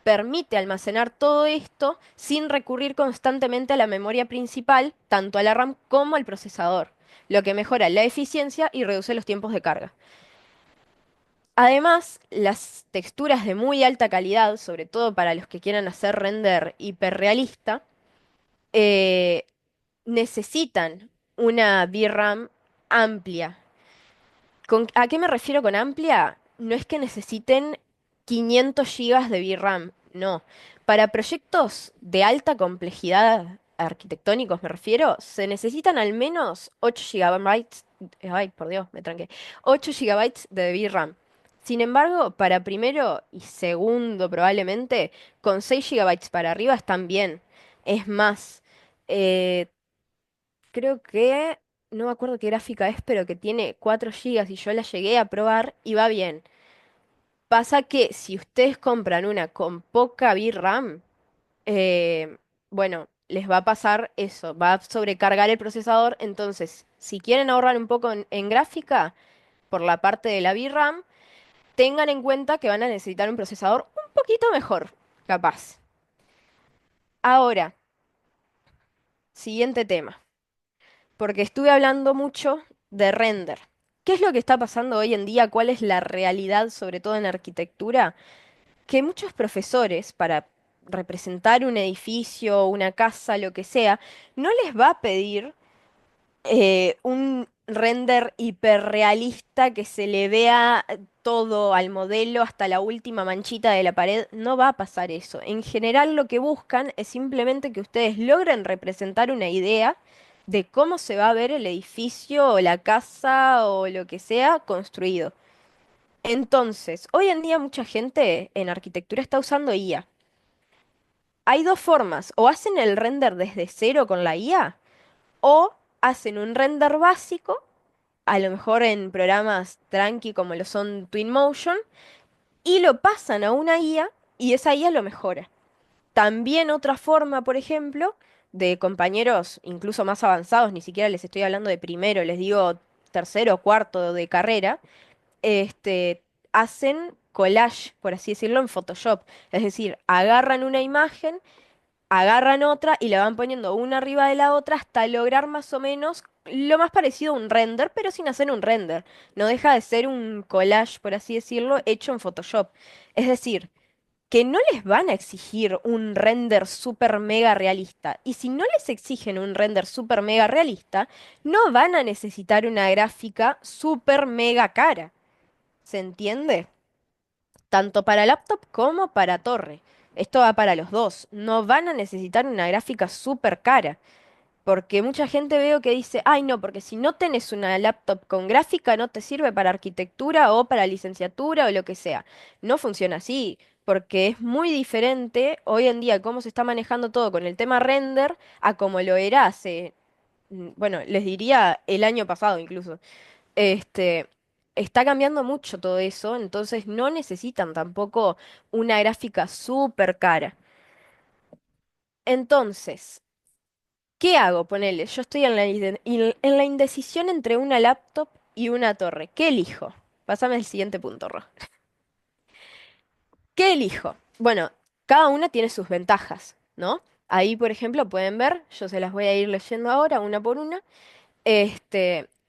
permite almacenar todo esto sin recurrir constantemente a la memoria principal, tanto a la RAM como al procesador, lo que mejora la eficiencia y reduce los tiempos de carga. Además, las texturas de muy alta calidad, sobre todo para los que quieran hacer render hiperrealista, eh, necesitan una VRAM amplia. ¿A qué me refiero con amplia? No es que necesiten 500 gigas de VRAM, no. Para proyectos de alta complejidad arquitectónicos, me refiero, se necesitan al menos 8 gigabytes, ay, por Dios, me tranqué, 8 gigabytes de VRAM. Sin embargo, para primero y segundo probablemente, con 6 gigabytes para arriba están bien. Es más, eh, creo que, no me acuerdo qué gráfica es, pero que tiene 4 gigas y yo la llegué a probar y va bien. Pasa que si ustedes compran una con poca VRAM, eh, bueno, les va a pasar eso, va a sobrecargar el procesador. Entonces, si quieren ahorrar un poco en gráfica, por la parte de la VRAM, tengan en cuenta que van a necesitar un procesador un poquito mejor, capaz. Ahora, siguiente tema. Porque estuve hablando mucho de render. ¿Qué es lo que está pasando hoy en día? ¿Cuál es la realidad, sobre todo en arquitectura? Que muchos profesores, para representar un edificio, una casa, lo que sea, no les va a pedir un render hiperrealista que se le vea todo al modelo hasta la última manchita de la pared. No va a pasar eso. En general lo que buscan es simplemente que ustedes logren representar una idea de cómo se va a ver el edificio o la casa o lo que sea construido. Entonces, hoy en día mucha gente en arquitectura está usando IA. Hay dos formas, o hacen el render desde cero con la IA, o hacen un render básico, a lo mejor en programas tranqui como lo son Twinmotion, y lo pasan a una IA y esa IA lo mejora. También otra forma, por ejemplo, de compañeros incluso más avanzados, ni siquiera les estoy hablando de primero, les digo tercero o cuarto de carrera, hacen collage, por así decirlo, en Photoshop. Es decir, agarran una imagen, agarran otra y la van poniendo una arriba de la otra hasta lograr más o menos lo más parecido a un render, pero sin hacer un render. No deja de ser un collage, por así decirlo, hecho en Photoshop. Es decir, que no les van a exigir un render super mega realista. Y si no les exigen un render super mega realista, no van a necesitar una gráfica super mega cara. ¿Se entiende? Tanto para laptop como para torre. Esto va para los dos. No van a necesitar una gráfica súper cara. Porque mucha gente veo que dice, ay no, porque si no tenés una laptop con gráfica no te sirve para arquitectura o para licenciatura o lo que sea. No funciona así. porque es muy diferente hoy en día cómo se está manejando todo con el tema render a como lo era hace, bueno, les diría el año pasado incluso. Este, está cambiando mucho todo eso, entonces no necesitan tampoco una gráfica súper cara. Entonces, ¿qué hago? Ponele, yo estoy en en la indecisión entre una laptop y una torre. ¿Qué elijo? Pásame al siguiente punto, Ro. ¿Qué elijo? Bueno, cada una tiene sus ventajas, ¿no? Ahí, por ejemplo, pueden ver, yo se las voy a ir leyendo ahora, una por una.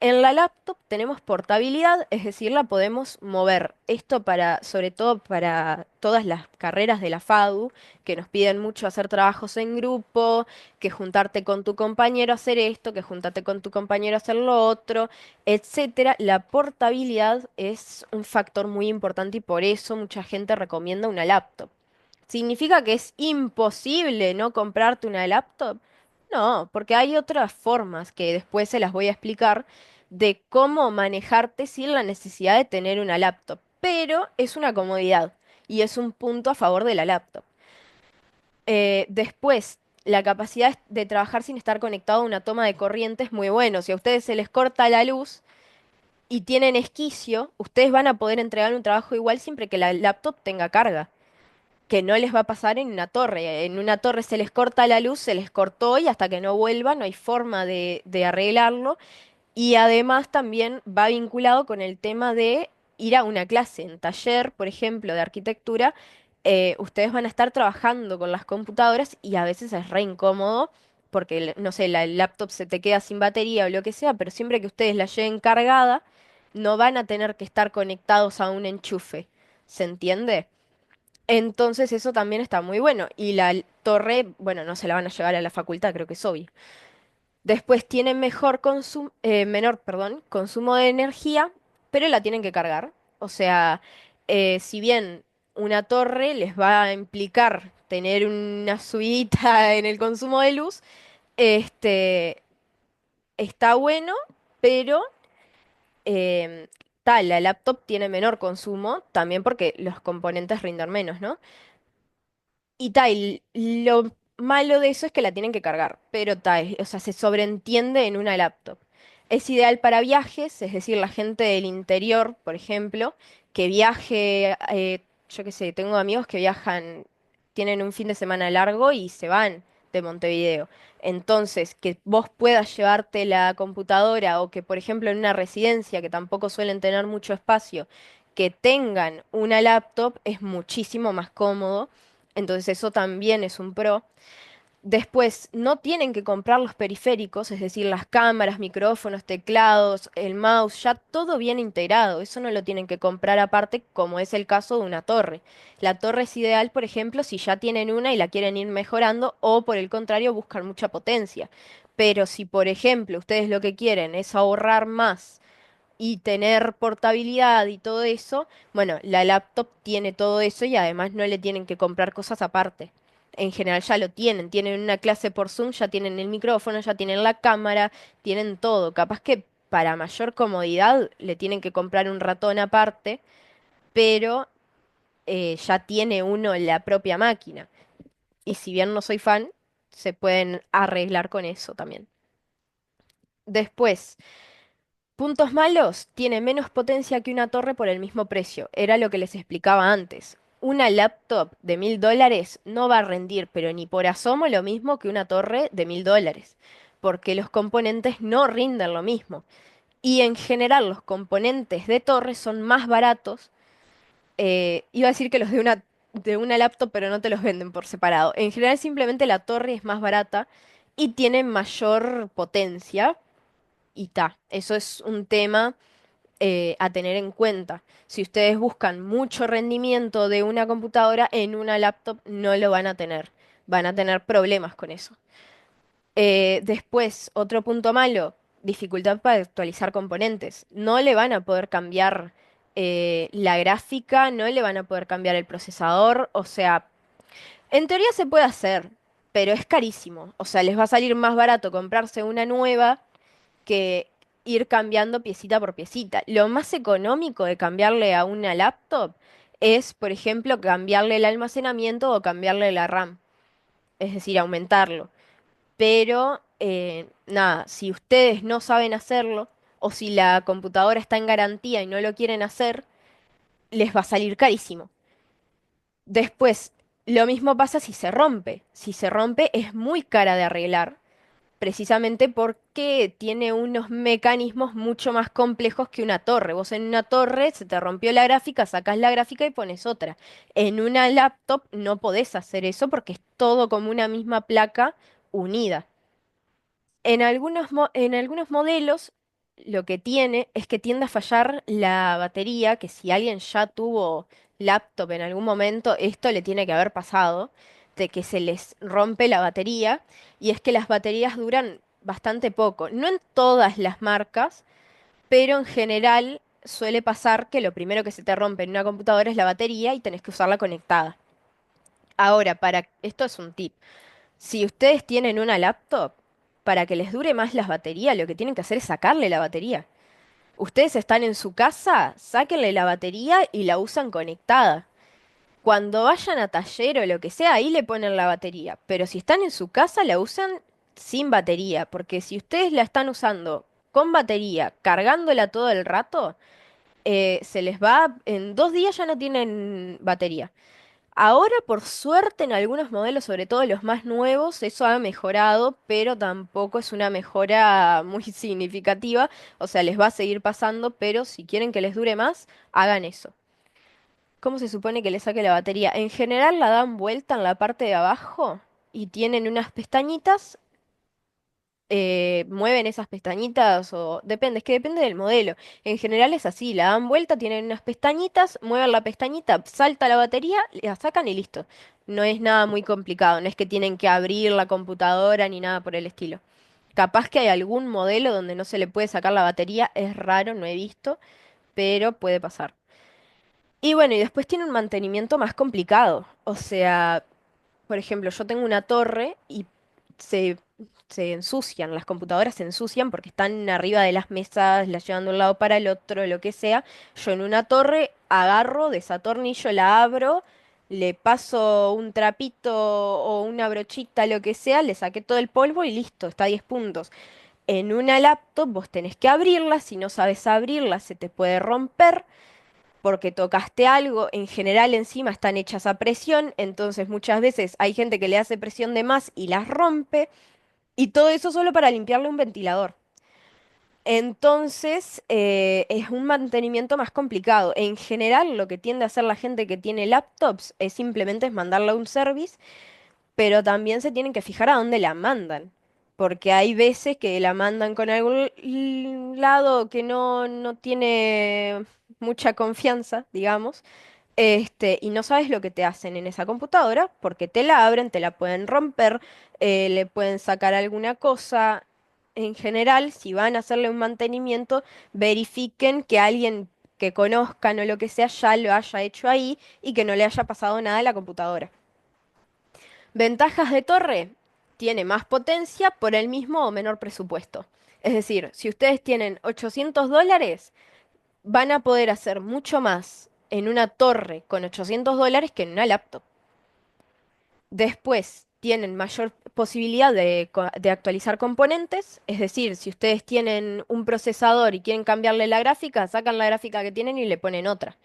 En la laptop tenemos portabilidad, es decir, la podemos mover. Esto para, sobre todo para todas las carreras de la FADU, que nos piden mucho hacer trabajos en grupo, que juntarte con tu compañero a hacer esto, que juntarte con tu compañero a hacer lo otro, etcétera. La portabilidad es un factor muy importante y por eso mucha gente recomienda una laptop. ¿Significa que es imposible no comprarte una laptop? No, porque hay otras formas que después se las voy a explicar de cómo manejarte sin la necesidad de tener una laptop. Pero es una comodidad y es un punto a favor de la laptop. Después, la capacidad de trabajar sin estar conectado a una toma de corriente es muy bueno. Si a ustedes se les corta la luz y tienen esquicio, ustedes van a poder entregar un trabajo igual siempre que la laptop tenga carga, que no les va a pasar en una torre. En una torre se les corta la luz, se les cortó y hasta que no vuelva no hay forma de arreglarlo. Y además también va vinculado con el tema de ir a una clase en taller, por ejemplo, de arquitectura. Ustedes van a estar trabajando con las computadoras y a veces es re incómodo porque, no sé, la laptop se te queda sin batería o lo que sea, pero siempre que ustedes la lleven cargada, no van a tener que estar conectados a un enchufe. ¿Se entiende? Entonces eso también está muy bueno. Y la torre, bueno, no se la van a llevar a la facultad, creo que es obvio. Después tiene menor, perdón, consumo de energía, pero la tienen que cargar. O sea, si bien una torre les va a implicar tener una subidita en el consumo de luz, este, está bueno, pero em, la laptop tiene menor consumo, también porque los componentes rinden menos, ¿no? Y tal, lo malo de eso es que la tienen que cargar, pero tal, o sea, se sobreentiende en una laptop. Es ideal para viajes, es decir, la gente del interior, por ejemplo, que viaje, yo qué sé, tengo amigos que viajan, tienen un fin de semana largo y se van de Montevideo. Entonces, que vos puedas llevarte la computadora o que, por ejemplo, en una residencia que tampoco suelen tener mucho espacio, que tengan una laptop es muchísimo más cómodo, entonces eso también es un pro. Después, no tienen que comprar los periféricos, es decir, las cámaras, micrófonos, teclados, el mouse, ya todo viene integrado. Eso no lo tienen que comprar aparte, como es el caso de una torre. La torre es ideal, por ejemplo, si ya tienen una y la quieren ir mejorando, o por el contrario, buscar mucha potencia. Pero si, por ejemplo, ustedes lo que quieren es ahorrar más y tener portabilidad y todo eso, bueno, la laptop tiene todo eso y además no le tienen que comprar cosas aparte. En general ya lo tienen, tienen una clase por Zoom, ya tienen el micrófono, ya tienen la cámara, tienen todo. Capaz que para mayor comodidad le tienen que comprar un ratón aparte, pero ya tiene uno la propia máquina. Y si bien no soy fan, se pueden arreglar con eso también. Después, puntos malos, tiene menos potencia que una torre por el mismo precio. Era lo que les explicaba antes. Una laptop de $1000 no va a rendir, pero ni por asomo lo mismo que una torre de $1000, porque los componentes no rinden lo mismo. Y en general los componentes de torre son más baratos. Iba a decir que los de una laptop, pero no te los venden por separado. En general simplemente la torre es más barata y tiene mayor potencia. Y ta, eso es un tema a tener en cuenta. Si ustedes buscan mucho rendimiento de una computadora, en una laptop no lo van a tener. Van a tener problemas con eso. Después, otro punto malo, dificultad para actualizar componentes. No le van a poder cambiar la gráfica, no le van a poder cambiar el procesador. O sea, en teoría se puede hacer, pero es carísimo. O sea, les va a salir más barato comprarse una nueva que ir cambiando piecita por piecita. Lo más económico de cambiarle a una laptop es, por ejemplo, cambiarle el almacenamiento o cambiarle la RAM, es decir, aumentarlo. Pero nada, si ustedes no saben hacerlo o si la computadora está en garantía y no lo quieren hacer, les va a salir carísimo. Después, lo mismo pasa si se rompe. Si se rompe es muy cara de arreglar, precisamente porque tiene unos mecanismos mucho más complejos que una torre. Vos en una torre se te rompió la gráfica, sacás la gráfica y pones otra. En una laptop no podés hacer eso porque es todo como una misma placa unida. En algunos modelos lo que tiene es que tiende a fallar la batería, que si alguien ya tuvo laptop en algún momento, esto le tiene que haber pasado, de que se les rompe la batería, y es que las baterías duran bastante poco. No en todas las marcas, pero en general suele pasar que lo primero que se te rompe en una computadora es la batería y tenés que usarla conectada. Ahora, esto es un tip. Si ustedes tienen una laptop, para que les dure más las baterías, lo que tienen que hacer es sacarle la batería. Ustedes están en su casa, sáquenle la batería y la usan conectada. Cuando vayan a taller o lo que sea, ahí le ponen la batería. Pero si están en su casa, la usan sin batería. Porque si ustedes la están usando con batería, cargándola todo el rato, se les va, en 2 días ya no tienen batería. Ahora, por suerte, en algunos modelos, sobre todo los más nuevos, eso ha mejorado, pero tampoco es una mejora muy significativa. O sea, les va a seguir pasando, pero si quieren que les dure más, hagan eso. ¿Cómo se supone que le saque la batería? En general la dan vuelta en la parte de abajo y tienen unas pestañitas, mueven esas pestañitas o depende, es que depende del modelo. En general es así, la dan vuelta, tienen unas pestañitas, mueven la pestañita, salta la batería, la sacan y listo. No es nada muy complicado, no es que tienen que abrir la computadora ni nada por el estilo. Capaz que hay algún modelo donde no se le puede sacar la batería, es raro, no he visto, pero puede pasar. Y bueno, y después tiene un mantenimiento más complicado. O sea, por ejemplo, yo tengo una torre y se, se ensucian, las computadoras se ensucian porque están arriba de las mesas, las llevan de un lado para el otro, lo que sea. Yo en una torre agarro, desatornillo, la abro, le paso un trapito o una brochita, lo que sea, le saqué todo el polvo y listo, está a 10 puntos. En una laptop vos tenés que abrirla, si no sabes abrirla se te puede romper porque tocaste algo, en general encima están hechas a presión, entonces muchas veces hay gente que le hace presión de más y las rompe, y todo eso solo para limpiarle un ventilador. Entonces es un mantenimiento más complicado. En general lo que tiende a hacer la gente que tiene laptops es simplemente es mandarla a un service, pero también se tienen que fijar a dónde la mandan. Porque hay veces que la mandan con algún lado que no tiene mucha confianza, digamos, y no sabes lo que te hacen en esa computadora, porque te la abren, te la pueden romper, le pueden sacar alguna cosa. En general, si van a hacerle un mantenimiento, verifiquen que alguien que conozcan o lo que sea ya lo haya hecho ahí y que no le haya pasado nada a la computadora. Ventajas de torre, tiene más potencia por el mismo o menor presupuesto. Es decir, si ustedes tienen $800, van a poder hacer mucho más en una torre con $800 que en una laptop. Después tienen mayor posibilidad de actualizar componentes, es decir, si ustedes tienen un procesador y quieren cambiarle la gráfica, sacan la gráfica que tienen y le ponen otra.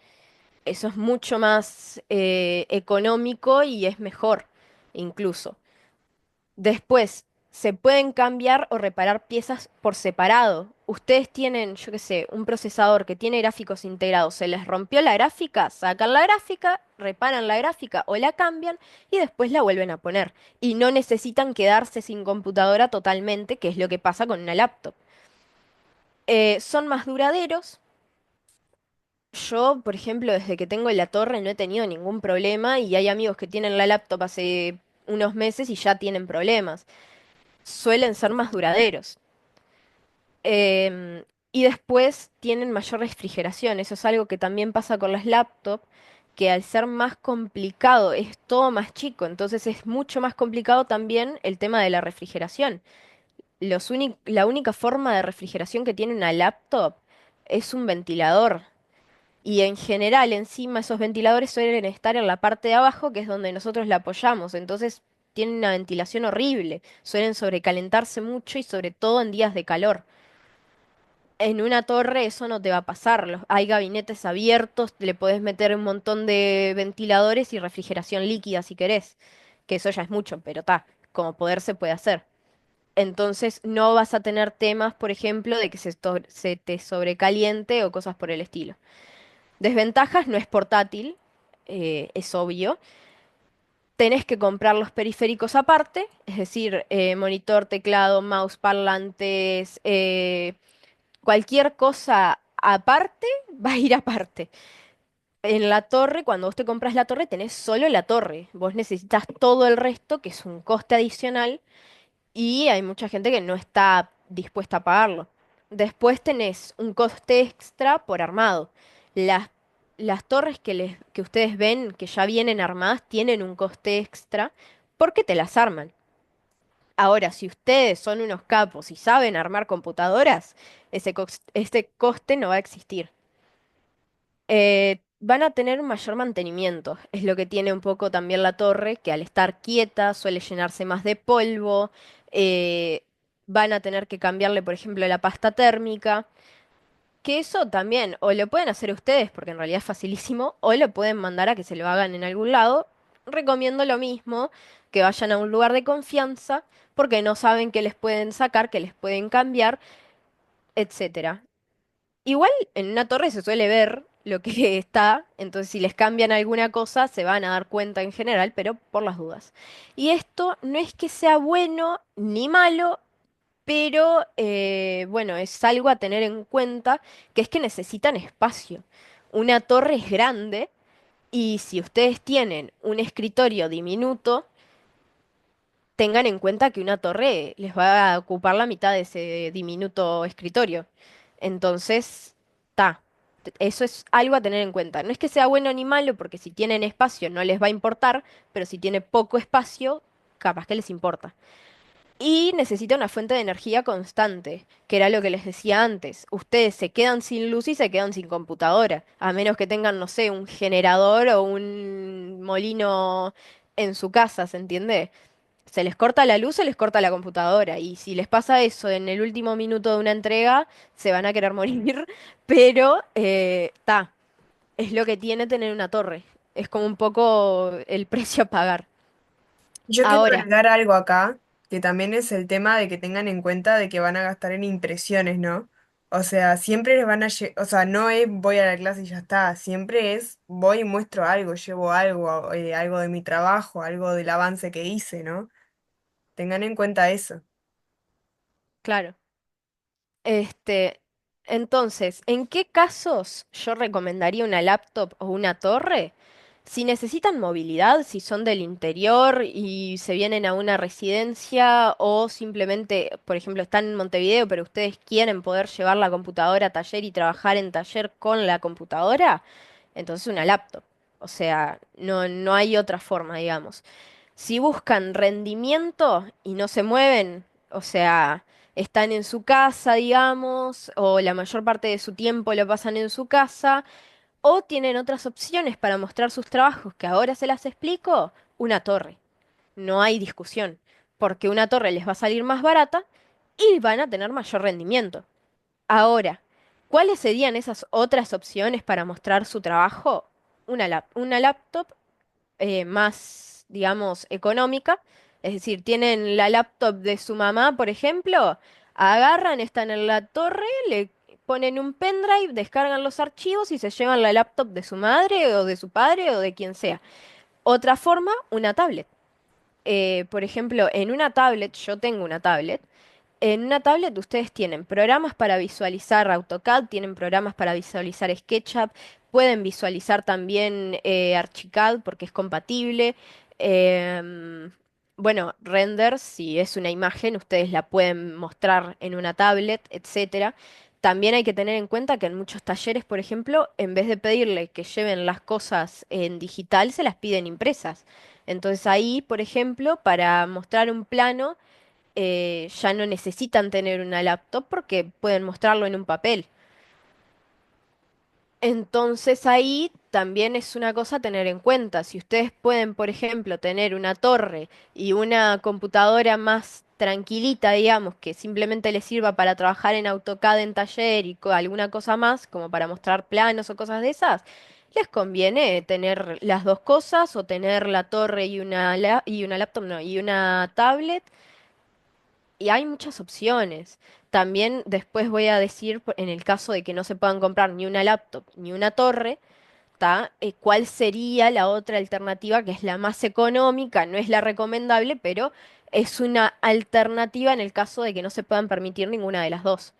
Eso es mucho más económico y es mejor, incluso. Después, se pueden cambiar o reparar piezas por separado. Ustedes tienen, yo qué sé, un procesador que tiene gráficos integrados. Se les rompió la gráfica, sacan la gráfica, reparan la gráfica o la cambian y después la vuelven a poner. Y no necesitan quedarse sin computadora totalmente, que es lo que pasa con una laptop. Son más duraderos. Yo, por ejemplo, desde que tengo la torre no he tenido ningún problema y hay amigos que tienen la laptop hace unos meses y ya tienen problemas. Suelen ser más duraderos. Em, y después tienen mayor refrigeración. Eso es algo que también pasa con las laptops, que al ser más complicado es todo más chico, entonces es mucho más complicado también el tema de la refrigeración. La única forma de refrigeración que tiene una laptop es un ventilador. Y en general, encima, esos ventiladores suelen estar en la parte de abajo, que es donde nosotros la apoyamos. Entonces, tienen una ventilación horrible. Suelen sobrecalentarse mucho y sobre todo en días de calor. En una torre eso no te va a pasar. Hay gabinetes abiertos, le podés meter un montón de ventiladores y refrigeración líquida si querés. Que eso ya es mucho, pero está, como poder se puede hacer. Entonces no vas a tener temas, por ejemplo, de que se te sobrecaliente o cosas por el estilo. Desventajas, no es portátil, es obvio. Tenés que comprar los periféricos aparte, es decir, monitor, teclado, mouse, parlantes, cualquier cosa aparte va a ir aparte. En la torre, cuando vos te compras la torre, tenés solo la torre. Vos necesitas todo el resto, que es un coste adicional, y hay mucha gente que no está dispuesta a pagarlo. Después tenés un coste extra por armado. Las, las torres que ustedes ven que ya vienen armadas tienen un coste extra porque te las arman. Ahora, si ustedes son unos capos y saben armar computadoras, ese coste no va a existir. Van a tener un mayor mantenimiento, es lo que tiene un poco también la torre, que al estar quieta suele llenarse más de polvo. eh, Van a tener que cambiarle, por ejemplo, la pasta térmica, que eso también o lo pueden hacer ustedes, porque en realidad es facilísimo, o lo pueden mandar a que se lo hagan en algún lado. Recomiendo lo mismo, que vayan a un lugar de confianza, porque no saben qué les pueden sacar, qué les pueden cambiar, etcétera. Igual en una torre se suele ver lo que está, entonces si les cambian alguna cosa se van a dar cuenta en general, pero por las dudas. Y esto no es que sea bueno ni malo, pero bueno, es algo a tener en cuenta, que es que necesitan espacio. Una torre es grande y si ustedes tienen un escritorio diminuto, tengan en cuenta que una torre les va a ocupar la mitad de ese diminuto escritorio. Entonces, ta, eso es algo a tener en cuenta. No es que sea bueno ni malo, porque si tienen espacio no les va a importar, pero si tiene poco espacio, capaz que les importa. Y necesita una fuente de energía constante, que era lo que les decía antes. Ustedes se quedan sin luz y se quedan sin computadora, a menos que tengan, no sé, un generador o un molino en su casa, ¿se entiende? Se les corta la luz, se les corta la computadora. Y si les pasa eso en el último minuto de una entrega, se van a querer morir. Pero, es lo que tiene tener una torre. Es como un poco el precio a pagar. Yo quiero Ahora, agregar algo acá, que también es el tema de que tengan en cuenta de que van a gastar en impresiones, ¿no? O sea, siempre les van a, o sea, no es voy a la clase y ya está, siempre es voy y muestro algo, llevo algo, algo de mi trabajo, algo del avance que hice, ¿no? Tengan en cuenta eso. claro. Este, entonces, ¿en qué casos yo recomendaría una laptop o una torre? Si necesitan movilidad, si son del interior y se vienen a una residencia o simplemente, por ejemplo, están en Montevideo, pero ustedes quieren poder llevar la computadora a taller y trabajar en taller con la computadora, entonces una laptop. O sea, no hay otra forma, digamos. Si buscan rendimiento y no se mueven, o sea, están en su casa, digamos, o la mayor parte de su tiempo lo pasan en su casa, o tienen otras opciones para mostrar sus trabajos, que ahora se las explico, una torre. No hay discusión, porque una torre les va a salir más barata y van a tener mayor rendimiento. Ahora, ¿cuáles serían esas otras opciones para mostrar su trabajo? Una laptop más, digamos, económica. Es decir, tienen la laptop de su mamá, por ejemplo, agarran, están en la torre, le ponen un pendrive, descargan los archivos y se llevan la laptop de su madre o de su padre o de quien sea. Otra forma, una tablet. Por ejemplo, en una tablet, yo tengo una tablet, en una tablet ustedes tienen programas para visualizar AutoCAD, tienen programas para visualizar SketchUp, pueden visualizar también Archicad porque es compatible. em, bueno, render, si es una imagen, ustedes la pueden mostrar en una tablet, etcétera. También hay que tener en cuenta que en muchos talleres, por ejemplo, en vez de pedirle que lleven las cosas en digital, se las piden impresas. Entonces ahí, por ejemplo, para mostrar un plano, ya no necesitan tener una laptop porque pueden mostrarlo en un papel. Entonces ahí también es una cosa a tener en cuenta. Si ustedes pueden, por ejemplo, tener una torre y una computadora más tranquilita, digamos, que simplemente les sirva para trabajar en AutoCAD en taller y alguna cosa más, como para mostrar planos o cosas de esas, les conviene tener las dos cosas o tener la torre y y una laptop, no, y una tablet. Y hay muchas opciones. También después voy a decir, en el caso de que no se puedan comprar ni una laptop ni una torre, ¿ta? ¿Cuál sería la otra alternativa que es la más económica? No es la recomendable, pero es una alternativa en el caso de que no se puedan permitir ninguna de las dos.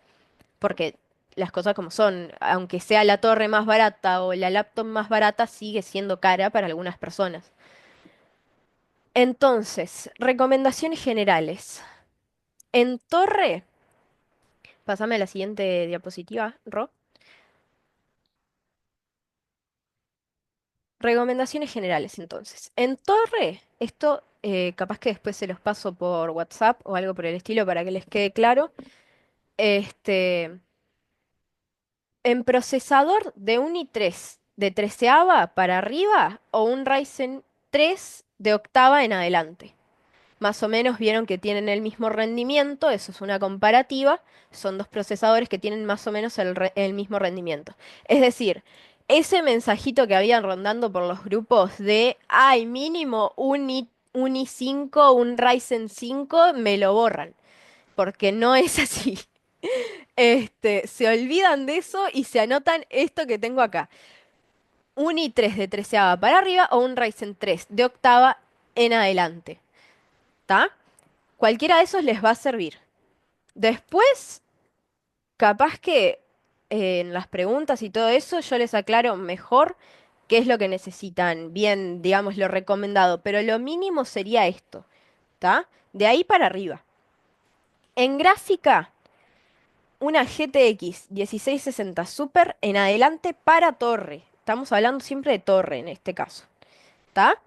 Porque las cosas como son, aunque sea la torre más barata o la laptop más barata, sigue siendo cara para algunas personas. Entonces, recomendaciones generales. En torre, pásame a la siguiente diapositiva, Ro. Recomendaciones generales, entonces. En torre, esto capaz que después se los paso por WhatsApp o algo por el estilo para que les quede claro. Este, en procesador de un i3 de treceava para arriba o un Ryzen 3 de octava en adelante. Más o menos vieron que tienen el mismo rendimiento, eso es una comparativa, son dos procesadores que tienen más o menos el mismo rendimiento. Es decir, ese mensajito que habían rondando por los grupos de, ay, mínimo un i5, un Ryzen 5, me lo borran, porque no es así. Se olvidan de eso y se anotan esto que tengo acá. Un i3 de treceava para arriba o un Ryzen 3 de octava en adelante. ¿Está? Cualquiera de esos les va a servir. Después, capaz que en las preguntas y todo eso, yo les aclaro mejor qué es lo que necesitan. Bien, digamos, lo recomendado, pero lo mínimo sería esto, ¿está? De ahí para arriba. En gráfica, una GTX 1660 Super en adelante para torre. Estamos hablando siempre de torre en este caso, ¿está?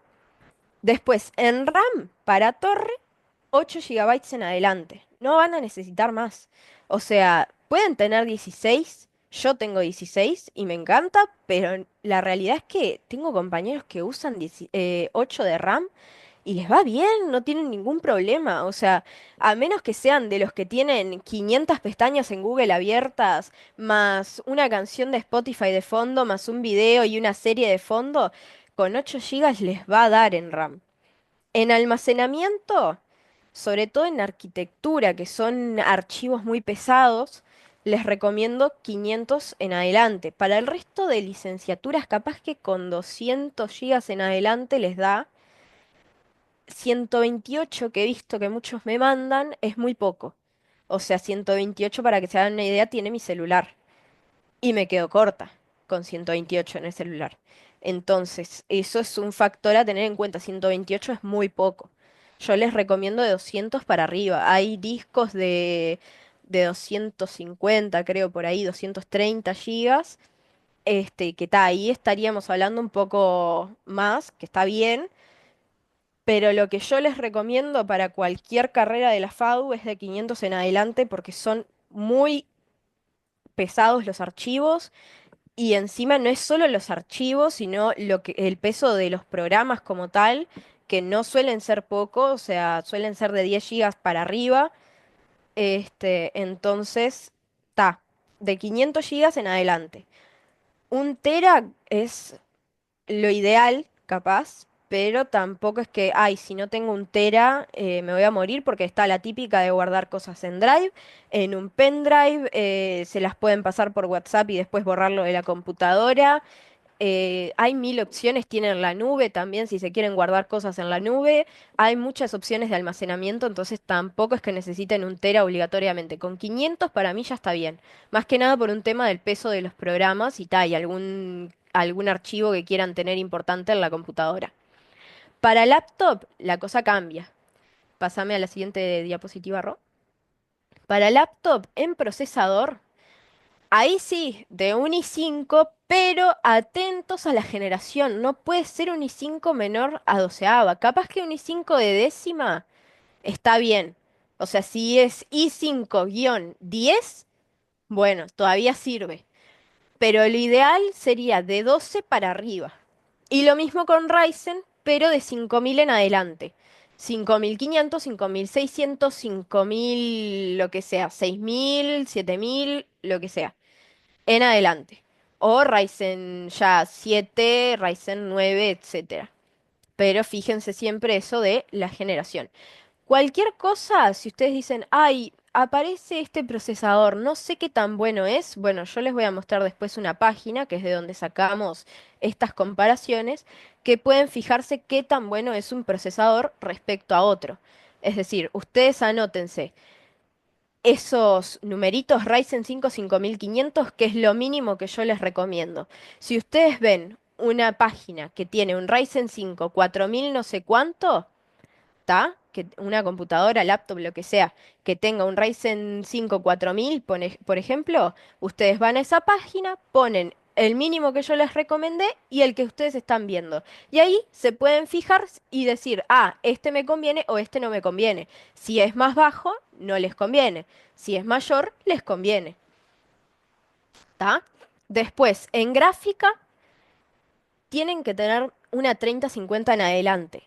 Después, en RAM para torre, 8 GB en adelante. No van a necesitar más. O sea, pueden tener 16. Yo tengo 16 y me encanta, pero la realidad es que tengo compañeros que usan 8 de RAM y les va bien, no tienen ningún problema. O sea, a menos que sean de los que tienen 500 pestañas en Google abiertas, más una canción de Spotify de fondo, más un video y una serie de fondo, con 8 GB les va a dar en RAM. En almacenamiento, sobre todo en arquitectura, que son archivos muy pesados, les recomiendo 500 en adelante. Para el resto de licenciaturas, capaz que con 200 gigas en adelante les da. 128 que he visto que muchos me mandan es muy poco. O sea, 128 para que se hagan una idea tiene mi celular. Y me quedo corta con 128 en el celular. Entonces, eso es un factor a tener en cuenta. 128 es muy poco. Yo les recomiendo de 200 para arriba. Hay discos de 250, creo, por ahí, 230 gigas. Que está ahí, estaríamos hablando un poco más, que está bien. Pero lo que yo les recomiendo para cualquier carrera de la FADU es de 500 en adelante porque son muy pesados los archivos. Y encima no es solo los archivos, sino el peso de los programas como tal, que no suelen ser pocos, o sea, suelen ser de 10 gigas para arriba. Entonces, está, de 500 gigas en adelante. Un tera es lo ideal, capaz, pero tampoco es que, ay, si no tengo un tera, me voy a morir porque está la típica de guardar cosas en Drive, en un pendrive, se las pueden pasar por WhatsApp y después borrarlo de la computadora. Hay mil opciones, tienen la nube también, si se quieren guardar cosas en la nube. Hay muchas opciones de almacenamiento, entonces tampoco es que necesiten un tera obligatoriamente. Con 500 para mí ya está bien. Más que nada por un tema del peso de los programas y tal, y algún archivo que quieran tener importante en la computadora. Para laptop, la cosa cambia. Pásame a la siguiente diapositiva, Ro. Para laptop en procesador. Ahí sí, de un i5, pero atentos a la generación. No puede ser un i5 menor a doceava. Capaz que un i5 de décima está bien. O sea, si es i5-10, bueno, todavía sirve. pero lo ideal sería de 12 para arriba. Y lo mismo con Ryzen, pero de 5000 en adelante. 5500, 5600, 5000, lo que sea, 6000, 7000, lo que sea, en adelante. O Ryzen ya 7, Ryzen 9, etcétera. Pero fíjense siempre eso de la generación. Cualquier cosa, si ustedes dicen, ay, aparece este procesador, no sé qué tan bueno es, bueno, yo les voy a mostrar después una página, que es de donde sacamos estas comparaciones, que pueden fijarse qué tan bueno es un procesador respecto a otro. Es decir, ustedes anótense esos numeritos Ryzen 5 5500, que es lo mínimo que yo les recomiendo. Si ustedes ven una página que tiene un Ryzen 5 4000 no sé cuánto, ¿tá? Que una computadora, laptop, lo que sea, que tenga un Ryzen 5 4000, por ejemplo, ustedes van a esa página, ponen el mínimo que yo les recomendé y el que ustedes están viendo. Y ahí se pueden fijar y decir, ah, este me conviene o este no me conviene. Si es más bajo, no les conviene. Si es mayor, les conviene. ¿Tá? Después, en gráfica, tienen que tener una 3050 en adelante.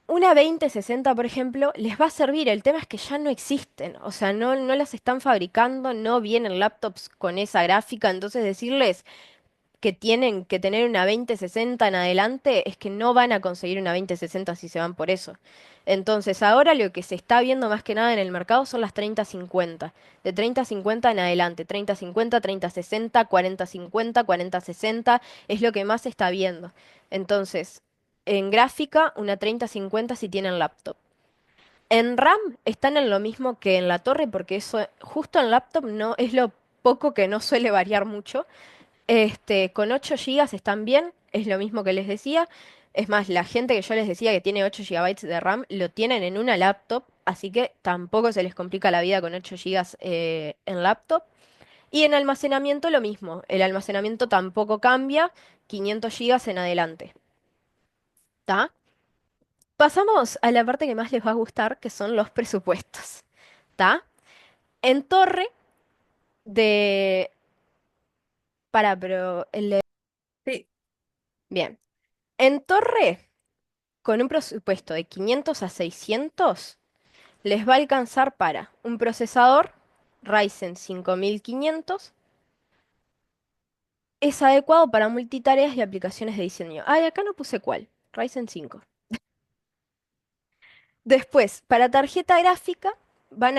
Una 2060, por ejemplo, les va a servir. El tema es que ya no existen. O sea, no las están fabricando, no vienen laptops con esa gráfica. Entonces decirles que tienen que tener una 2060 en adelante es que no van a conseguir una 2060 si se van por eso. Entonces ahora lo que se está viendo más que nada en el mercado son las 3050. De 3050 en adelante. 3050, 3060, 4050, 4060 es lo que más se está viendo. Entonces, en gráfica, una 3050 si tienen laptop. En RAM están en lo mismo que en la torre porque eso justo en laptop no es lo poco que no suele variar mucho. Con 8 gigas están bien, es lo mismo que les decía. Es más, la gente que yo les decía que tiene 8 gigabytes de RAM lo tienen en una laptop, así que tampoco se les complica la vida con 8 gigas en laptop. Y en almacenamiento lo mismo, el almacenamiento tampoco cambia, 500 gigas en adelante. ¿Tá? Pasamos a la parte que más les va a gustar, que son los presupuestos. ¿Tá? En torre de... pero Sí, bien. En torre, con un presupuesto de 500 a 600, les va a alcanzar para un procesador Ryzen 5500. Es adecuado para multitareas y aplicaciones de diseño. Ay, acá no puse cuál. Ryzen 5. Después, para tarjeta gráfica,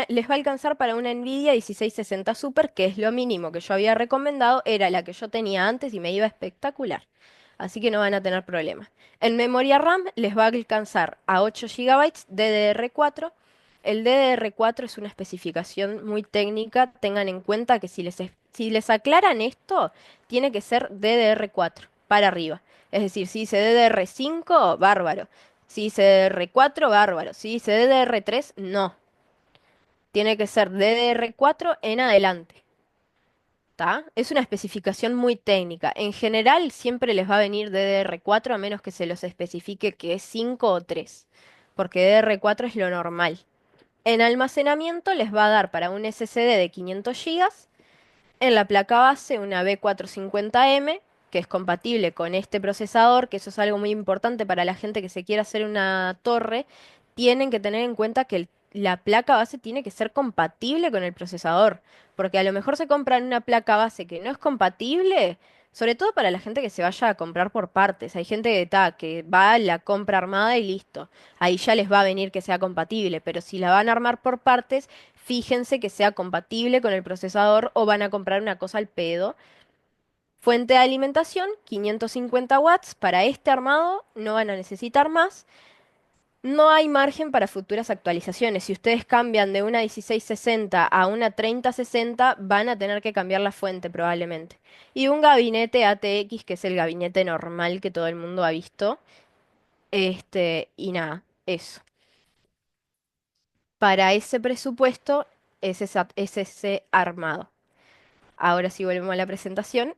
les va a alcanzar para una Nvidia 1660 Super, que es lo mínimo que yo había recomendado, era la que yo tenía antes y me iba espectacular. Así que no van a tener problema. En memoria RAM les va a alcanzar a 8 GB DDR4. El DDR4 es una especificación muy técnica. Tengan en cuenta que si les aclaran esto, tiene que ser DDR4 para arriba. Es decir, si dice DDR5, bárbaro. Si dice DDR4, bárbaro. Si dice DDR3, no. Tiene que ser DDR4 en adelante. ¿Tá? Es una especificación muy técnica. En general, siempre les va a venir DDR4 a menos que se los especifique que es 5 o 3, porque DDR4 es lo normal. En almacenamiento les va a dar para un SSD de 500 gigas. En la placa base una B450M, que es compatible con este procesador, que eso es algo muy importante para la gente que se quiera hacer una torre. Tienen que tener en cuenta que la placa base tiene que ser compatible con el procesador, porque a lo mejor se compran una placa base que no es compatible, sobre todo para la gente que se vaya a comprar por partes. Hay gente que va, la compra armada y listo. Ahí ya les va a venir que sea compatible, pero si la van a armar por partes, fíjense que sea compatible con el procesador o van a comprar una cosa al pedo. Fuente de alimentación, 550 watts. Para este armado no van a necesitar más. No hay margen para futuras actualizaciones. Si ustedes cambian de una 1660 a una 3060, van a tener que cambiar la fuente probablemente. Y un gabinete ATX, que es el gabinete normal que todo el mundo ha visto. Y nada, eso. Para ese presupuesto es ese armado. Ahora sí volvemos a la presentación,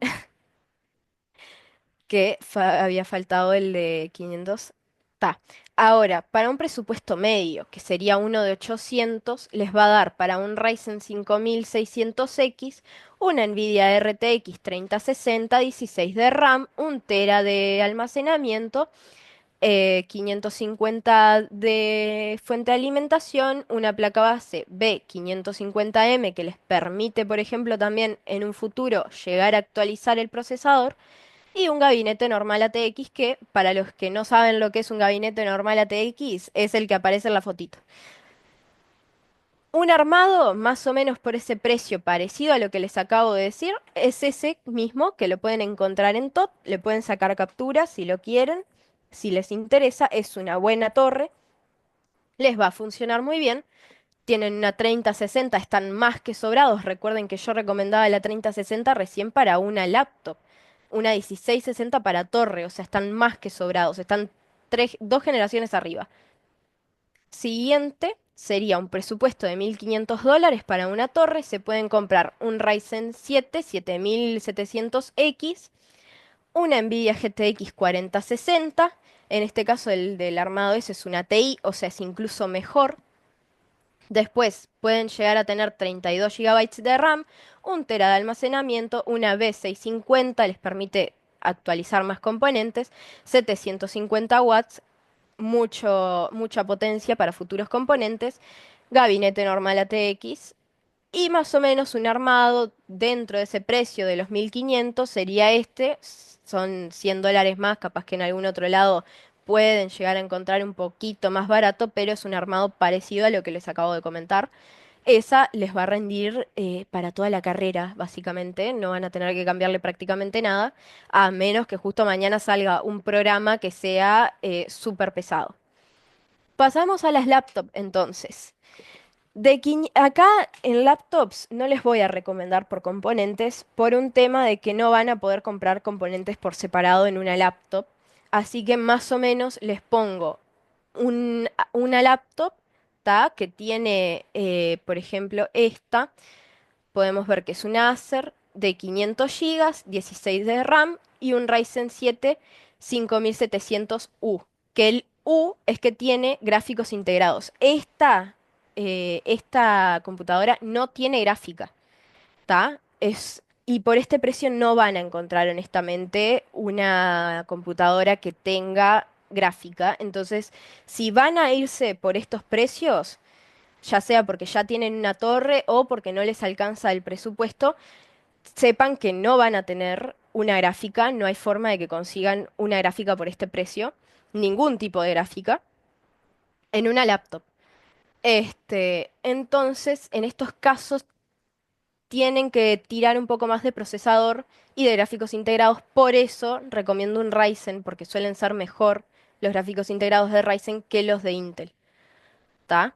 que había faltado el de 500. Ta. Ahora, para un presupuesto medio, que sería uno de 800, les va a dar para un Ryzen 5600X, una Nvidia RTX 3060, 16 de RAM, 1 TB de almacenamiento, 550 de fuente de alimentación, una placa base B550M que les permite, por ejemplo, también en un futuro llegar a actualizar el procesador y un gabinete normal ATX que, para los que no saben lo que es un gabinete normal ATX, es el que aparece en la fotito. Un armado, más o menos por ese precio parecido a lo que les acabo de decir, es ese mismo que lo pueden encontrar en TOT, le pueden sacar capturas si lo quieren, si les interesa, es una buena torre, les va a funcionar muy bien. Tienen una 3060, están más que sobrados. Recuerden que yo recomendaba la 3060 recién para una laptop. Una 1660 para torre, o sea, están más que sobrados. Están 2 generaciones arriba. Siguiente sería un presupuesto de $1500 para una torre. Se pueden comprar un Ryzen 7 7700X, una Nvidia GTX 4060. En este caso, el del armado ese es una TI, o sea, es incluso mejor. Después pueden llegar a tener 32 GB de RAM, 1 TB de almacenamiento, una B650 les permite actualizar más componentes, 750 watts, mucha potencia para futuros componentes, gabinete normal ATX y más o menos un armado dentro de ese precio de los 1500 sería este, son $100 más, capaz que en algún otro lado pueden llegar a encontrar un poquito más barato, pero es un armado parecido a lo que les acabo de comentar. Esa les va a rendir para toda la carrera, básicamente. No van a tener que cambiarle prácticamente nada, a menos que justo mañana salga un programa que sea súper pesado. Pasamos a las laptops, entonces. Acá en laptops no les voy a recomendar por componentes por un tema de que no van a poder comprar componentes por separado en una laptop. Así que más o menos les pongo una laptop, ¿ta? Que tiene, por ejemplo, esta. Podemos ver que es una Acer de 500 GB, 16 de RAM y un Ryzen 7 5700U. Que el U es que tiene gráficos integrados. Esta computadora no tiene gráfica, ¿tá? Y por este precio no van a encontrar honestamente una computadora que tenga gráfica. Entonces, si van a irse por estos precios, ya sea porque ya tienen una torre o porque no les alcanza el presupuesto, sepan que no van a tener una gráfica, no hay forma de que consigan una gráfica por este precio, ningún tipo de gráfica, en una laptop. Entonces, en estos casos tienen que tirar un poco más de procesador y de gráficos integrados. Por eso recomiendo un Ryzen, porque suelen ser mejor los gráficos integrados de Ryzen que los de Intel. ¿Tá?